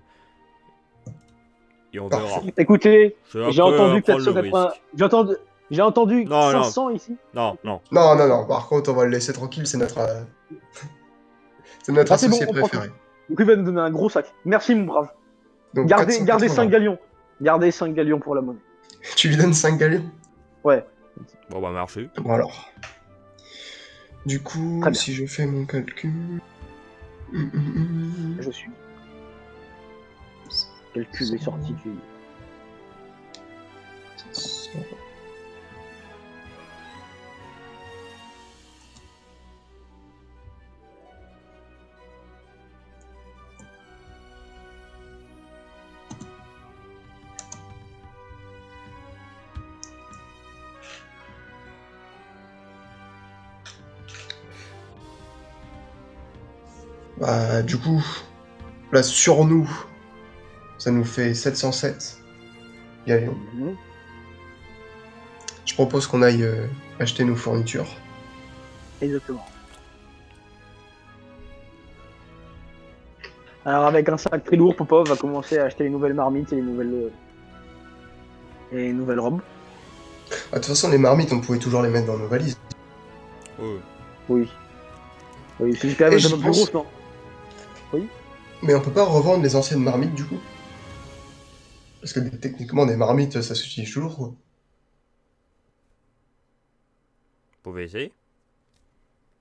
[SPEAKER 1] Et on verra.
[SPEAKER 3] Parfait.
[SPEAKER 2] Écoutez,
[SPEAKER 1] Je vais
[SPEAKER 2] j'ai
[SPEAKER 1] un peu
[SPEAKER 2] entendu
[SPEAKER 1] prendre le
[SPEAKER 2] 480.
[SPEAKER 1] risque.
[SPEAKER 2] J'ai entendu
[SPEAKER 1] Non, non.
[SPEAKER 2] 500 ici.
[SPEAKER 1] Non, non.
[SPEAKER 3] Non, non, non, par contre, on va le laisser tranquille, c'est notre
[SPEAKER 2] Ah, c'est bon,
[SPEAKER 3] associé
[SPEAKER 2] on prend
[SPEAKER 3] préféré.
[SPEAKER 2] tout. Donc il va nous donner un gros sac. Merci, mon brave.
[SPEAKER 3] Donc,
[SPEAKER 2] Gardez 5
[SPEAKER 3] 480.
[SPEAKER 2] galions. Gardez 5 galions pour la monnaie.
[SPEAKER 3] Tu lui donnes 5 galions?
[SPEAKER 2] Ouais.
[SPEAKER 1] Bon, bah, merci.
[SPEAKER 3] Bon, alors. Du coup,
[SPEAKER 2] Très bien.
[SPEAKER 3] si je fais mon calcul...
[SPEAKER 2] Je suis. Calcul est sorti du.
[SPEAKER 3] Bah, du coup, là, sur nous, ça nous fait 707 galions.
[SPEAKER 2] Mhm.
[SPEAKER 3] Je propose qu'on aille acheter nos fournitures.
[SPEAKER 2] Exactement. Alors avec un sac très lourd, Popov va commencer à acheter les nouvelles marmites et les nouvelles robes.
[SPEAKER 3] Ah, de toute façon, les marmites, on pouvait toujours les mettre dans nos valises.
[SPEAKER 1] Ouais.
[SPEAKER 2] Oui. Oui, c'est quand même
[SPEAKER 3] Et
[SPEAKER 2] un
[SPEAKER 3] j'y
[SPEAKER 2] peu plus
[SPEAKER 3] pense.
[SPEAKER 2] grosse, non?
[SPEAKER 3] Mais on peut pas revendre les anciennes marmites, du coup? Parce que techniquement, des marmites, ça s'utilise toujours, quoi.
[SPEAKER 1] Vous pouvez essayer?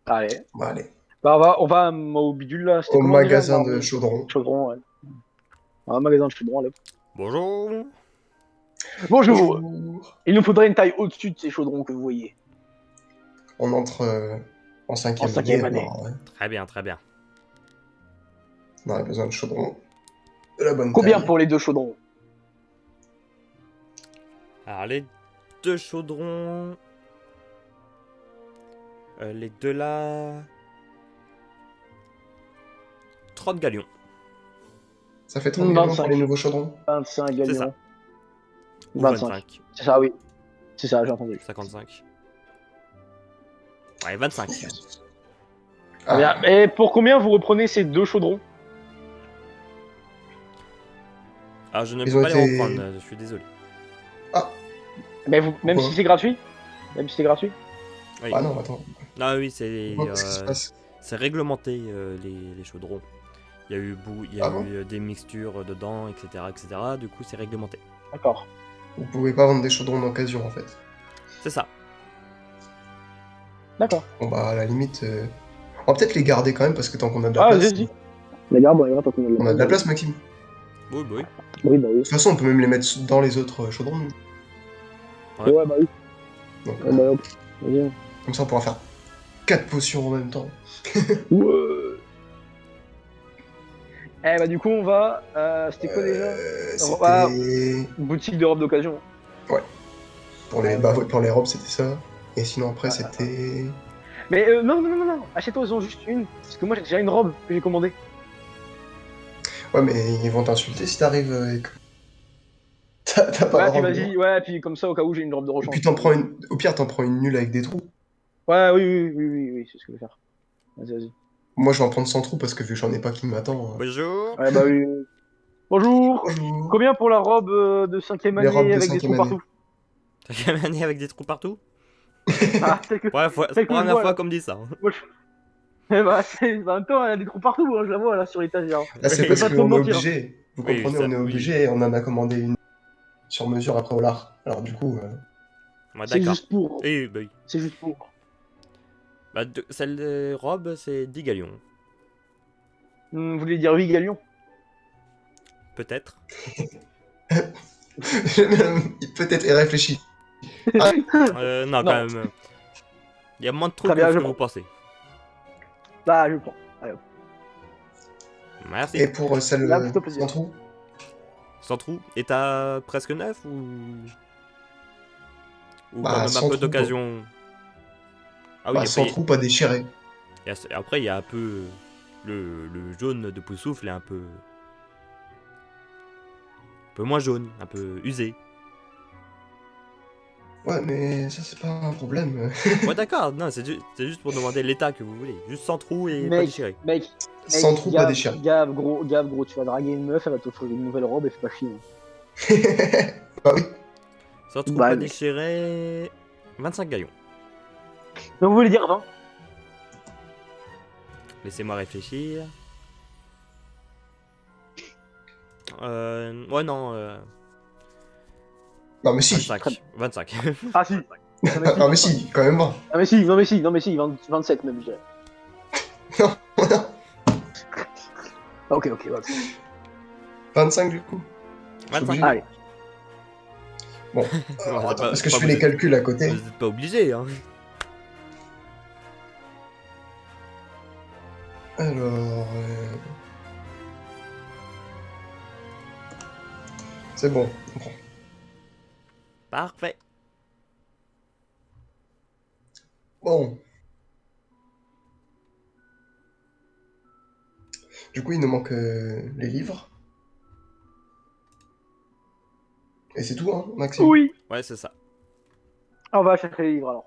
[SPEAKER 2] Allez.
[SPEAKER 3] Bah, allez.
[SPEAKER 2] Bah on va au bidule là, c'était
[SPEAKER 3] Au
[SPEAKER 2] comment déjà?
[SPEAKER 3] magasin de chaudron.
[SPEAKER 2] Chaudron, ouais. Un magasin de chaudron, allez.
[SPEAKER 1] Bonjour.
[SPEAKER 2] Bonjour. Il nous faudrait une taille au-dessus de ces chaudrons que vous voyez.
[SPEAKER 3] On entre en
[SPEAKER 2] En
[SPEAKER 3] cinquième
[SPEAKER 2] cinquième
[SPEAKER 3] année.
[SPEAKER 2] année.
[SPEAKER 3] Alors, ouais.
[SPEAKER 1] Très bien, très bien.
[SPEAKER 3] On aurait besoin de chaudron. De la bonne
[SPEAKER 2] Combien
[SPEAKER 3] taille.
[SPEAKER 2] pour les deux chaudrons?
[SPEAKER 1] Alors, les deux chaudrons. Les deux là. 30 galions.
[SPEAKER 3] Ça fait 30 galions pour
[SPEAKER 2] 25.
[SPEAKER 3] les nouveaux chaudrons?
[SPEAKER 2] 25
[SPEAKER 1] C'est
[SPEAKER 2] galions.
[SPEAKER 1] ça. Ou
[SPEAKER 2] 25.
[SPEAKER 1] 25.
[SPEAKER 2] C'est ça, oui. C'est ça, j'ai entendu.
[SPEAKER 1] 55. Ouais, 25.
[SPEAKER 3] Ah,
[SPEAKER 2] Bien. Et pour combien vous reprenez ces deux chaudrons?
[SPEAKER 1] Ah, je ne
[SPEAKER 3] Ils
[SPEAKER 1] peux
[SPEAKER 3] ont
[SPEAKER 1] pas
[SPEAKER 3] été-
[SPEAKER 1] les reprendre, je suis désolé.
[SPEAKER 2] Mais même
[SPEAKER 3] Pourquoi
[SPEAKER 2] si c'est gratuit? Même si c'est gratuit?
[SPEAKER 1] Oui.
[SPEAKER 3] ah non, attends.
[SPEAKER 1] Ah oui, c'est
[SPEAKER 3] Qu'est-ce qui se passe?
[SPEAKER 1] c'est réglementé les chaudrons. Il y a eu,
[SPEAKER 3] Ah bon
[SPEAKER 1] des mixtures dedans, etc., etc. Du coup, c'est réglementé.
[SPEAKER 2] D'accord.
[SPEAKER 3] Vous pouvez pas vendre des chaudrons d'occasion, en fait.
[SPEAKER 1] C'est ça.
[SPEAKER 2] D'accord.
[SPEAKER 3] Bon, bah, à la limite... On va peut-être les garder quand même, parce que tant qu'on a de la
[SPEAKER 2] Ah,
[SPEAKER 3] place...
[SPEAKER 2] vas-y. La garde, on ira tant qu'on a de la
[SPEAKER 3] On a de la place, Maxime.
[SPEAKER 1] Oui, bah oui.
[SPEAKER 2] Oui, bah oui.
[SPEAKER 3] De toute façon, on peut même les mettre dans les autres chaudrons. nous.
[SPEAKER 1] Ouais.
[SPEAKER 2] Ouais, bah oui.
[SPEAKER 3] Donc,
[SPEAKER 2] Ouais, bah hop. Vas-y.
[SPEAKER 3] comme ça, on pourra faire 4 potions en même temps.
[SPEAKER 2] Ouais. Eh bah du coup on va. C'était quoi déjà? Ah,
[SPEAKER 3] C'était...
[SPEAKER 2] boutique de robe d'occasion.
[SPEAKER 3] Ouais. Pour les, bah, ouais, pour les robes, c'était ça. Et sinon, après,
[SPEAKER 2] Ah,
[SPEAKER 3] c'était...
[SPEAKER 2] Mais non, non, non, non, achète-toi ils ont juste une. Parce que moi j'ai déjà une robe que j'ai commandée.
[SPEAKER 3] Ouais, mais ils vont t'insulter si t'arrives et que t'as pas de
[SPEAKER 2] Ouais, puis
[SPEAKER 3] robe, non?
[SPEAKER 2] vas-y, ouais, puis comme ça au cas où j'ai une robe de
[SPEAKER 3] Et puis
[SPEAKER 2] rechange.
[SPEAKER 3] t'en prends une... Au pire, t'en prends une nulle avec des trous.
[SPEAKER 2] Ouais, oui, oui, oui, oui, oui, c'est ce que je vais faire. Vas-y, vas-y.
[SPEAKER 3] Moi, je vais en prendre sans trous parce que vu que j'en ai pas qui m'attend...
[SPEAKER 1] Bonjour.
[SPEAKER 2] Ouais, bah oui. Bonjour.
[SPEAKER 3] Bonjour.
[SPEAKER 2] Combien pour la robe de 5ème
[SPEAKER 3] Les robes
[SPEAKER 2] année
[SPEAKER 3] de
[SPEAKER 2] avec des
[SPEAKER 3] 5e
[SPEAKER 2] trous
[SPEAKER 3] année.
[SPEAKER 2] partout?
[SPEAKER 1] T'as quand même un nez avec des trous partout?
[SPEAKER 2] Ah, celle que je
[SPEAKER 1] Première
[SPEAKER 2] vois
[SPEAKER 1] fois
[SPEAKER 2] là.
[SPEAKER 1] qu'on me dit ça. Hein.
[SPEAKER 2] Moi, Eh bah, en même temps, elle a des trous partout, hein, je la vois là sur l'étagère.
[SPEAKER 3] Là, c'est
[SPEAKER 2] Je vais
[SPEAKER 3] parce
[SPEAKER 2] pas trop me
[SPEAKER 3] qu'on est
[SPEAKER 2] mentir. Hein.
[SPEAKER 3] obligé. Vous
[SPEAKER 1] Oui,
[SPEAKER 3] comprenez,
[SPEAKER 1] ça,
[SPEAKER 3] on est
[SPEAKER 1] oui.
[SPEAKER 3] obligé et on en a commandé une sur mesure après au lard. Alors du coup...
[SPEAKER 1] Ouais,
[SPEAKER 2] C'est
[SPEAKER 1] d'accord.
[SPEAKER 2] juste pour.
[SPEAKER 1] Et bah, oui.
[SPEAKER 2] C'est juste pour.
[SPEAKER 1] Bah, celle de robe, c'est 10 galions.
[SPEAKER 2] Vous voulez dire oui, Galion?
[SPEAKER 1] Peut-être.
[SPEAKER 3] Peut-être et réfléchis. Ah,
[SPEAKER 1] Non, quand
[SPEAKER 2] Non,
[SPEAKER 1] même. Il y a moins de trous
[SPEAKER 2] très
[SPEAKER 1] que
[SPEAKER 2] bien,
[SPEAKER 1] ce
[SPEAKER 2] je
[SPEAKER 1] que vous
[SPEAKER 2] prends.
[SPEAKER 1] pensez.
[SPEAKER 2] Bah, je prends. Allez, hop.
[SPEAKER 1] Merci.
[SPEAKER 3] et pour celle
[SPEAKER 2] Là, plutôt plaisir.
[SPEAKER 3] sans trou?
[SPEAKER 1] Sans trou. Et t'as presque neuf ou. Ou quand
[SPEAKER 3] Bah,
[SPEAKER 1] même un
[SPEAKER 3] sans
[SPEAKER 1] peu
[SPEAKER 3] trou, pas.
[SPEAKER 1] d'occasion. Ah oui,
[SPEAKER 3] Bah, sans trou, pas déchiré.
[SPEAKER 1] après, il y a un peu. Le jaune de Poussoufle est un peu. Un peu moins jaune, un peu usé.
[SPEAKER 3] Ouais, mais ça, c'est pas un problème.
[SPEAKER 1] Ouais, d'accord, non, c'est juste pour demander l'état que vous voulez. Juste sans trou et pas
[SPEAKER 2] Mec,
[SPEAKER 1] déchiré.
[SPEAKER 2] mec,
[SPEAKER 3] Sans
[SPEAKER 2] mec,
[SPEAKER 3] trou, pas déchiré.
[SPEAKER 2] gave, gros, tu vas draguer une meuf, elle va t'offrir une nouvelle robe et fais pas chier. Hein.
[SPEAKER 3] Bah oui.
[SPEAKER 1] Sans trou,
[SPEAKER 2] Bah,
[SPEAKER 1] pas
[SPEAKER 2] mec.
[SPEAKER 1] déchiré. 25 galions.
[SPEAKER 2] Donc, vous voulez dire 20?
[SPEAKER 1] Laissez-moi réfléchir. Ouais, non.
[SPEAKER 3] Non, mais si.
[SPEAKER 1] 25. 25.
[SPEAKER 2] Ah, si. Non, mais si.
[SPEAKER 3] Non, mais si, quand même pas.
[SPEAKER 2] Ah, mais si, non, mais si, non, mais si, 27 même, je dirais.
[SPEAKER 3] Non, non.
[SPEAKER 2] Ah, ok, ok, ok.
[SPEAKER 3] 25 du coup. Je suis
[SPEAKER 1] 25.
[SPEAKER 3] obligé.
[SPEAKER 2] Allez.
[SPEAKER 3] Bon.
[SPEAKER 1] Bon,
[SPEAKER 3] Alors,
[SPEAKER 1] c'est
[SPEAKER 3] attends,
[SPEAKER 1] pas-
[SPEAKER 3] parce que
[SPEAKER 1] pas
[SPEAKER 3] je fais
[SPEAKER 1] vous
[SPEAKER 3] les
[SPEAKER 1] êtes-
[SPEAKER 3] calculs à
[SPEAKER 1] Vous
[SPEAKER 3] côté.
[SPEAKER 1] n'êtes pas obligé, hein.
[SPEAKER 3] Alors... C'est bon, on prend.
[SPEAKER 1] Parfait.
[SPEAKER 3] Bon. Du coup, il nous manque les livres. Et c'est tout, hein, Maxime?
[SPEAKER 2] Oui.
[SPEAKER 1] Ouais, c'est ça.
[SPEAKER 2] Ah, on va chercher les livres alors.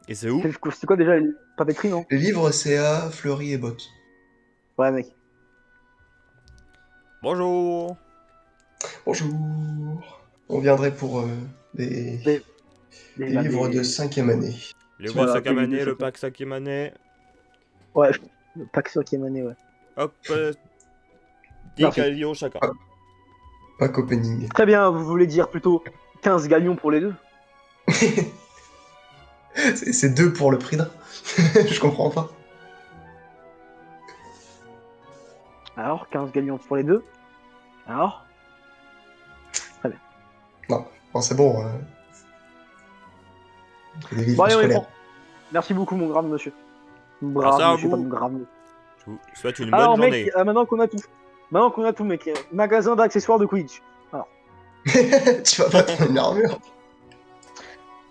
[SPEAKER 1] Et c'est où?
[SPEAKER 2] C'est quoi déjà? Pas d'écrit, non?
[SPEAKER 3] Les livres, c'est à Fleury et Bottes.
[SPEAKER 2] Ouais, mec.
[SPEAKER 1] Bonjour.
[SPEAKER 3] Bonjour. On viendrait pour des,
[SPEAKER 2] Des,
[SPEAKER 3] des livres de 5e année.
[SPEAKER 1] Les voix de
[SPEAKER 2] Voilà,
[SPEAKER 1] 5ème
[SPEAKER 2] des livres de
[SPEAKER 1] année, le
[SPEAKER 2] 5e.
[SPEAKER 1] pack 5ème année.
[SPEAKER 2] Ouais, le pack 5ème année, ouais.
[SPEAKER 1] Hop. 10
[SPEAKER 2] Merci.
[SPEAKER 1] galions chacun.
[SPEAKER 3] Ah. Pack opening.
[SPEAKER 2] Très bien, vous voulez dire plutôt 15 galions pour les deux?
[SPEAKER 3] C'est deux pour le prix d'un. Je comprends pas.
[SPEAKER 2] Alors, 15 galions pour les deux? Alors?
[SPEAKER 3] Non, c'est bon. C'est des livres
[SPEAKER 2] Bon, allez, on les
[SPEAKER 3] scolaires.
[SPEAKER 2] prend. Merci beaucoup, mon grave monsieur.
[SPEAKER 1] Grâce
[SPEAKER 2] Brave
[SPEAKER 1] à
[SPEAKER 2] monsieur,
[SPEAKER 1] vous.
[SPEAKER 2] pas mon grave monsieur.
[SPEAKER 1] Je vous souhaite une bonne
[SPEAKER 2] Alors,
[SPEAKER 1] journée.
[SPEAKER 2] mec, maintenant qu'on a tout. Maintenant qu'on a tout, mec. Magasin d'accessoires de Quidditch.
[SPEAKER 3] Tu vas pas prendre une armure?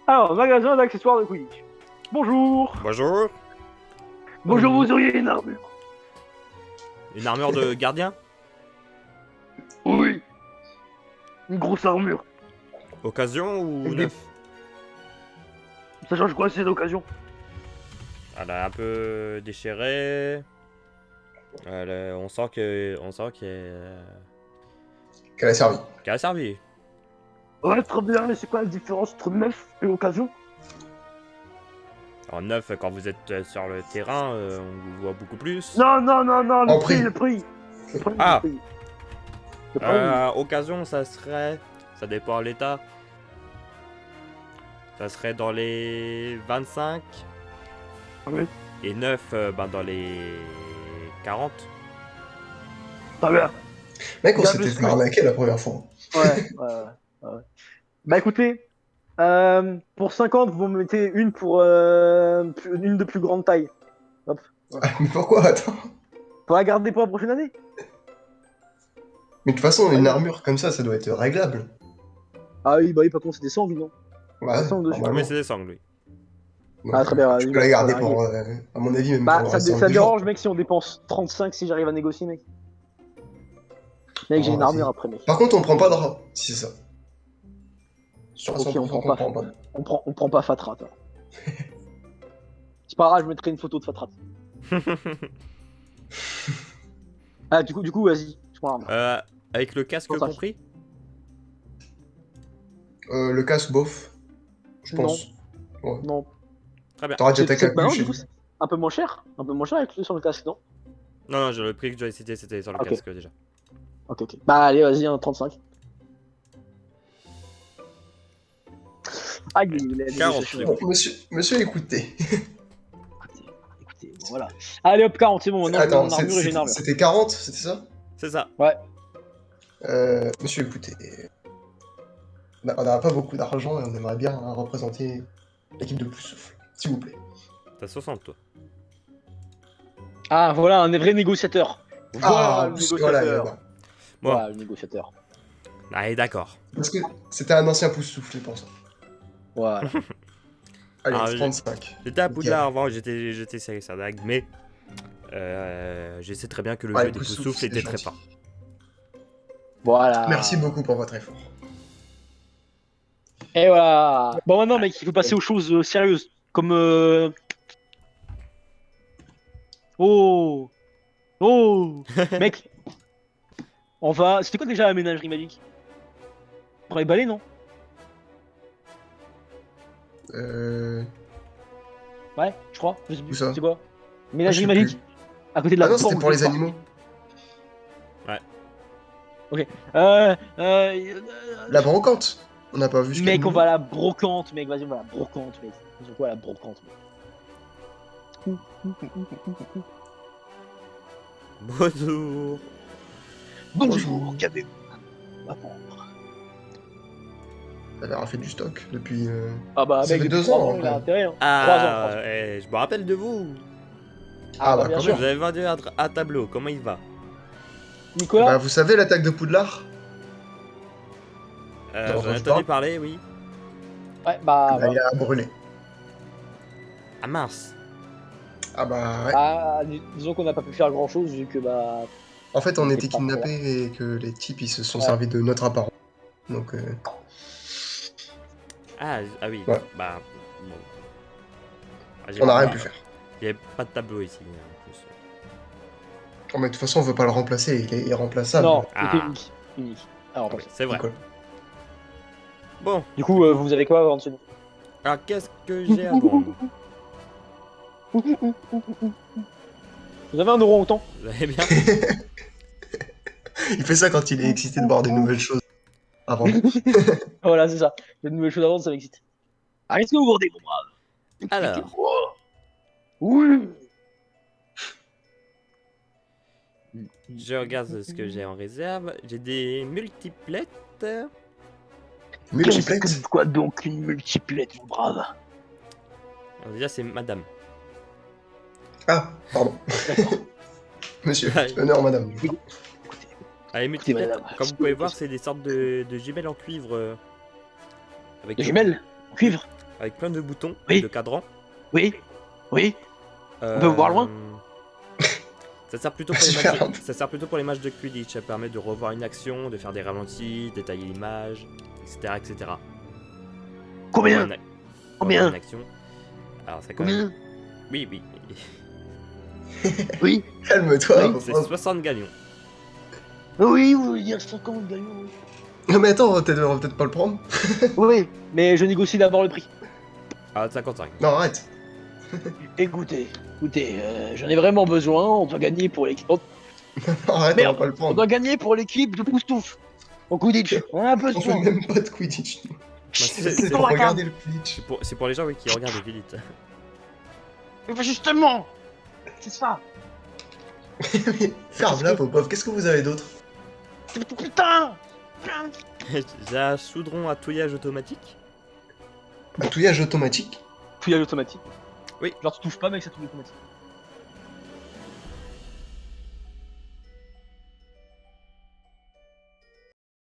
[SPEAKER 2] Alors, magasin d'accessoires de Quidditch. Bonjour.
[SPEAKER 1] Bonjour.
[SPEAKER 2] Bonjour, vous auriez une armure?
[SPEAKER 1] Une armure de gardien?
[SPEAKER 2] Oui. Une grosse armure.
[SPEAKER 1] Occasion ou
[SPEAKER 2] Avec des-
[SPEAKER 1] neuf?
[SPEAKER 2] Ça change quoi, c'est d'occasion?
[SPEAKER 1] Elle est un peu déchirée. On sent qu'elle
[SPEAKER 3] Qu'elle a servi.
[SPEAKER 1] a servi.
[SPEAKER 2] Ouais, très bien, mais c'est quoi la différence entre neuf et occasion?
[SPEAKER 1] En neuf, quand vous êtes sur le terrain, on vous voit beaucoup plus.
[SPEAKER 2] Non, non, non, non,
[SPEAKER 3] En prix.
[SPEAKER 2] le prix. Le prix,
[SPEAKER 1] Ah.
[SPEAKER 2] le prix. Le prix.
[SPEAKER 1] Occasion, ça serait. Ça dépend de l'état. Ça serait dans les 25.
[SPEAKER 2] Oui.
[SPEAKER 1] Et 9, dans les 40.
[SPEAKER 2] Très bien.
[SPEAKER 3] Mec, on
[SPEAKER 2] Bien
[SPEAKER 3] s'était
[SPEAKER 2] plus,
[SPEAKER 3] fait
[SPEAKER 2] oui.
[SPEAKER 3] arnaquer la première fois.
[SPEAKER 2] Ouais. Bah écoutez, pour 50, vous me mettez une pour une de plus grande taille.
[SPEAKER 3] Mais pourquoi? Attends.
[SPEAKER 2] Faut la garder pour la prochaine année.
[SPEAKER 3] Mais de toute façon, une armure comme ça doit être réglable.
[SPEAKER 2] Ah oui, bah oui, par contre, c'est des sangles, non?
[SPEAKER 3] Ouais,
[SPEAKER 2] Descendre dessus.
[SPEAKER 3] normalement.
[SPEAKER 1] Mais c'est des sangles, oui.
[SPEAKER 3] Donc,
[SPEAKER 2] Ah, très bien,
[SPEAKER 3] tu
[SPEAKER 2] vas-y,
[SPEAKER 3] peux la
[SPEAKER 2] on
[SPEAKER 3] garder
[SPEAKER 2] va
[SPEAKER 3] pour, à mon avis, même
[SPEAKER 2] Bah,
[SPEAKER 3] pour le
[SPEAKER 2] ça,
[SPEAKER 3] restant
[SPEAKER 2] ça
[SPEAKER 3] des jours.
[SPEAKER 2] dérange, mec, si on dépense 35 si j'arrive à négocier, mec. Mec, j'ai
[SPEAKER 3] Oh,
[SPEAKER 2] une
[SPEAKER 3] vas-y.
[SPEAKER 2] armure après, mec.
[SPEAKER 3] Par contre, on prend pas de drap, si c'est ça. Sur
[SPEAKER 2] Ok,
[SPEAKER 3] 100%
[SPEAKER 2] on prend
[SPEAKER 3] qu'on
[SPEAKER 2] pas.
[SPEAKER 3] prend pas.
[SPEAKER 2] On prend pas Fatrat. Hein. C'est pas grave, je mettrai une photo de Fatrat. Ah, du coup, vas-y, je prends l'armure.
[SPEAKER 1] Avec le casque
[SPEAKER 2] Bon, ça-
[SPEAKER 1] compris?
[SPEAKER 3] Le casque, bof. Je pense. Ouais.
[SPEAKER 2] Non.
[SPEAKER 1] Très bien.
[SPEAKER 3] T'auras déjà ta
[SPEAKER 2] Bah non,
[SPEAKER 3] capuche.
[SPEAKER 2] du coup, c'est un peu moins cher. Un peu moins cher avec sur le casque, non?
[SPEAKER 1] Non, le prix que j'avais cité, c'était sur le
[SPEAKER 2] Ok.
[SPEAKER 1] casque déjà.
[SPEAKER 2] Ok. Bah, allez, vas-y, un 35. Ah, il a
[SPEAKER 1] 40, c'est bon.
[SPEAKER 3] Bon, monsieur, écoutez.
[SPEAKER 2] Écoutez, bon, voilà. Allez, hop, 40, c'est bon, maintenant je mets
[SPEAKER 3] Attends,
[SPEAKER 2] mon armure et j'ai une armure.
[SPEAKER 3] c'était 40, c'était ça?
[SPEAKER 1] C'est ça.
[SPEAKER 2] Ouais.
[SPEAKER 3] Monsieur, écoutez. On n'a pas beaucoup d'argent et on aimerait bien représenter l'équipe de Pouce Souffle, s'il vous plaît.
[SPEAKER 1] T'as 60, toi.
[SPEAKER 2] Ah, voilà, un vrai négociateur. Voilà le
[SPEAKER 3] voilà,
[SPEAKER 2] négociateur.
[SPEAKER 3] voilà.
[SPEAKER 1] Bon.
[SPEAKER 2] Voilà le négociateur.
[SPEAKER 1] Allez, d'accord.
[SPEAKER 3] Parce que c'était un ancien Pouce Souffle, c'est pour ça.
[SPEAKER 2] Voilà.
[SPEAKER 3] Allez,
[SPEAKER 1] Ah,
[SPEAKER 3] 35.
[SPEAKER 1] J'étais à
[SPEAKER 3] Nickel.
[SPEAKER 1] Poudlard avant, j'étais sérieux, ça dague, mais je sais très bien que le
[SPEAKER 3] Ouais,
[SPEAKER 1] jeu des
[SPEAKER 3] Pouce
[SPEAKER 1] pouces
[SPEAKER 3] Souffle,
[SPEAKER 1] souffles était
[SPEAKER 3] c'est
[SPEAKER 1] très
[SPEAKER 3] gentil.
[SPEAKER 1] fort.
[SPEAKER 2] Voilà.
[SPEAKER 3] Merci beaucoup pour votre effort.
[SPEAKER 2] Et voilà. Bon, maintenant, mec, il faut passer aux choses sérieuses. Comme. Oh. Oh. Mec. On va. C'était quoi déjà la ménagerie magique? Pour les balais, non? Ouais, je crois. Je sais
[SPEAKER 3] Où
[SPEAKER 2] plus.
[SPEAKER 3] ça?
[SPEAKER 2] C'est quoi?
[SPEAKER 3] je
[SPEAKER 2] Ménagerie
[SPEAKER 3] sais
[SPEAKER 2] magique? À côté de la
[SPEAKER 3] Ah non, c'était
[SPEAKER 2] banque
[SPEAKER 3] pour
[SPEAKER 2] de
[SPEAKER 3] les
[SPEAKER 2] parc.
[SPEAKER 3] animaux.
[SPEAKER 2] Ok.
[SPEAKER 3] La brocante. On n'a pas vu ce qu'il y a de
[SPEAKER 2] Mec, on
[SPEAKER 3] nouveau.
[SPEAKER 2] va à la brocante, mec. Vas-y, on va à la brocante, mec. Ils ont quoi à la brocante, mec?
[SPEAKER 1] Bonjour.
[SPEAKER 3] Bonjour.
[SPEAKER 2] qu'avez-vous?
[SPEAKER 3] Elle a fait du stock depuis.
[SPEAKER 2] Ah bah,
[SPEAKER 3] Ça
[SPEAKER 2] mec,
[SPEAKER 3] fait
[SPEAKER 2] depuis
[SPEAKER 3] 2
[SPEAKER 2] 3
[SPEAKER 3] ans,
[SPEAKER 2] ans, il a
[SPEAKER 3] après.
[SPEAKER 2] intérêt. Hein. 3 ans, 3
[SPEAKER 1] Ah,
[SPEAKER 2] ans.
[SPEAKER 1] je me rappelle de vous.
[SPEAKER 3] Ah, bah,
[SPEAKER 2] bien
[SPEAKER 3] quand
[SPEAKER 2] sûr.
[SPEAKER 3] même.
[SPEAKER 1] Vous avez vendu un tableau, comment il va?
[SPEAKER 2] Nicolas?
[SPEAKER 3] Bah, vous savez l'attaque de Poudlard?
[SPEAKER 1] J'en ai
[SPEAKER 3] je
[SPEAKER 1] entendu
[SPEAKER 3] parle.
[SPEAKER 1] parler, oui.
[SPEAKER 2] Ouais, bah.
[SPEAKER 3] Bah, il a brûlé.
[SPEAKER 1] Ah mince.
[SPEAKER 3] Ah bah ouais.
[SPEAKER 2] Ah, disons qu'on n'a pas pu faire grand chose vu que bah.
[SPEAKER 3] En fait, on
[SPEAKER 2] il
[SPEAKER 3] était
[SPEAKER 2] était pas
[SPEAKER 3] kidnappés et que les types ils se sont
[SPEAKER 2] Ouais.
[SPEAKER 3] servis de notre apparence. Donc,
[SPEAKER 1] Ah oui,
[SPEAKER 3] Ouais.
[SPEAKER 1] bah. Bon. Ah,
[SPEAKER 3] on n'a rien pu faire.
[SPEAKER 1] Il n'y avait pas de tableau ici. En plus.
[SPEAKER 3] Oh, mais de toute façon, on veut pas le remplacer, il est irremplaçable.
[SPEAKER 2] Non,
[SPEAKER 1] Ah.
[SPEAKER 2] il était unique. Unique. Alors,
[SPEAKER 1] Ah oui, c'est vrai.
[SPEAKER 3] Nicolas.
[SPEAKER 1] Bon,
[SPEAKER 2] Du coup, vous avez quoi avant de nous?
[SPEAKER 1] alors qu'est-ce que j'ai à vendre?
[SPEAKER 2] Vous avez un euro autant?
[SPEAKER 1] Vous allez bien?
[SPEAKER 3] Il fait ça quand il est excité de voir des nouvelles choses. Avant.
[SPEAKER 2] Voilà, c'est ça. Il y a de nouvelles choses à vendre, ça m'excite. Ah, qu'est-ce que vous vendez, mon brave?
[SPEAKER 1] Alors,
[SPEAKER 2] Oui.
[SPEAKER 1] je regarde ce que j'ai en réserve. J'ai des multiplettes.
[SPEAKER 3] Multiplette.
[SPEAKER 2] Quoi donc une multiplette, mon brave?
[SPEAKER 1] Alors, déjà, c'est madame.
[SPEAKER 3] Ah, pardon. Monsieur,
[SPEAKER 1] Ouais.
[SPEAKER 3] honneur madame.
[SPEAKER 1] Allez, multiplettes,
[SPEAKER 2] madame.
[SPEAKER 1] comme vous pouvez voir, c'est des sortes de jumelles en cuivre. Avec
[SPEAKER 2] Des jumelles? Cuivre?
[SPEAKER 1] Avec plein de boutons,
[SPEAKER 2] Oui.
[SPEAKER 1] de cadrans.
[SPEAKER 2] Oui. Oui. On peut voir loin?
[SPEAKER 1] Ça sert plutôt pour les
[SPEAKER 3] Super.
[SPEAKER 1] matchs, ça sert plutôt pour les matchs de Quidditch. Ça permet de revoir une action, de faire des ralentis, détailler l'image, etc., etc.
[SPEAKER 2] Combien?
[SPEAKER 1] Revoir une
[SPEAKER 2] Combien?
[SPEAKER 1] une action. Alors, c'est quand même...
[SPEAKER 2] Combien?
[SPEAKER 1] Oui, oui.
[SPEAKER 2] Oui.
[SPEAKER 3] Calme-toi.
[SPEAKER 2] Oui,
[SPEAKER 1] C'est
[SPEAKER 3] Papa.
[SPEAKER 1] 60 gagnons.
[SPEAKER 2] Oui, vous voulez dire 50 gagnants?
[SPEAKER 3] Non, mais attends, on va peut-être pas le prendre.
[SPEAKER 2] Oui, mais je négocie d'abord le prix.
[SPEAKER 1] Ah, 55.
[SPEAKER 3] Non, arrête.
[SPEAKER 2] Écoutez, j'en ai vraiment besoin. On doit gagner pour l'équipe.
[SPEAKER 3] Non, arrête,
[SPEAKER 2] Merde.
[SPEAKER 3] on va pas le
[SPEAKER 2] On
[SPEAKER 3] prendre.
[SPEAKER 2] doit gagner pour l'équipe de Poustouf. Au Quidditch. On a un peu de
[SPEAKER 3] On fait
[SPEAKER 2] soin.
[SPEAKER 3] même pas de Quidditch.
[SPEAKER 1] Bah,
[SPEAKER 3] C'est
[SPEAKER 2] pour
[SPEAKER 3] pour
[SPEAKER 2] la
[SPEAKER 3] regarder le Quidditch.
[SPEAKER 1] c'est pour les gens oui, qui regardent Quidditch.
[SPEAKER 2] Mais justement, c'est ça.
[SPEAKER 3] Ferme-la, pauvre. Qu'est-ce que vous avez d'autre?
[SPEAKER 2] Putain.
[SPEAKER 1] J'ai un chaudron à touillage automatique.
[SPEAKER 3] Un touillage automatique.
[SPEAKER 2] Touillage automatique.
[SPEAKER 1] Oui.
[SPEAKER 2] Genre tu touches pas, mec, ça touille automatique.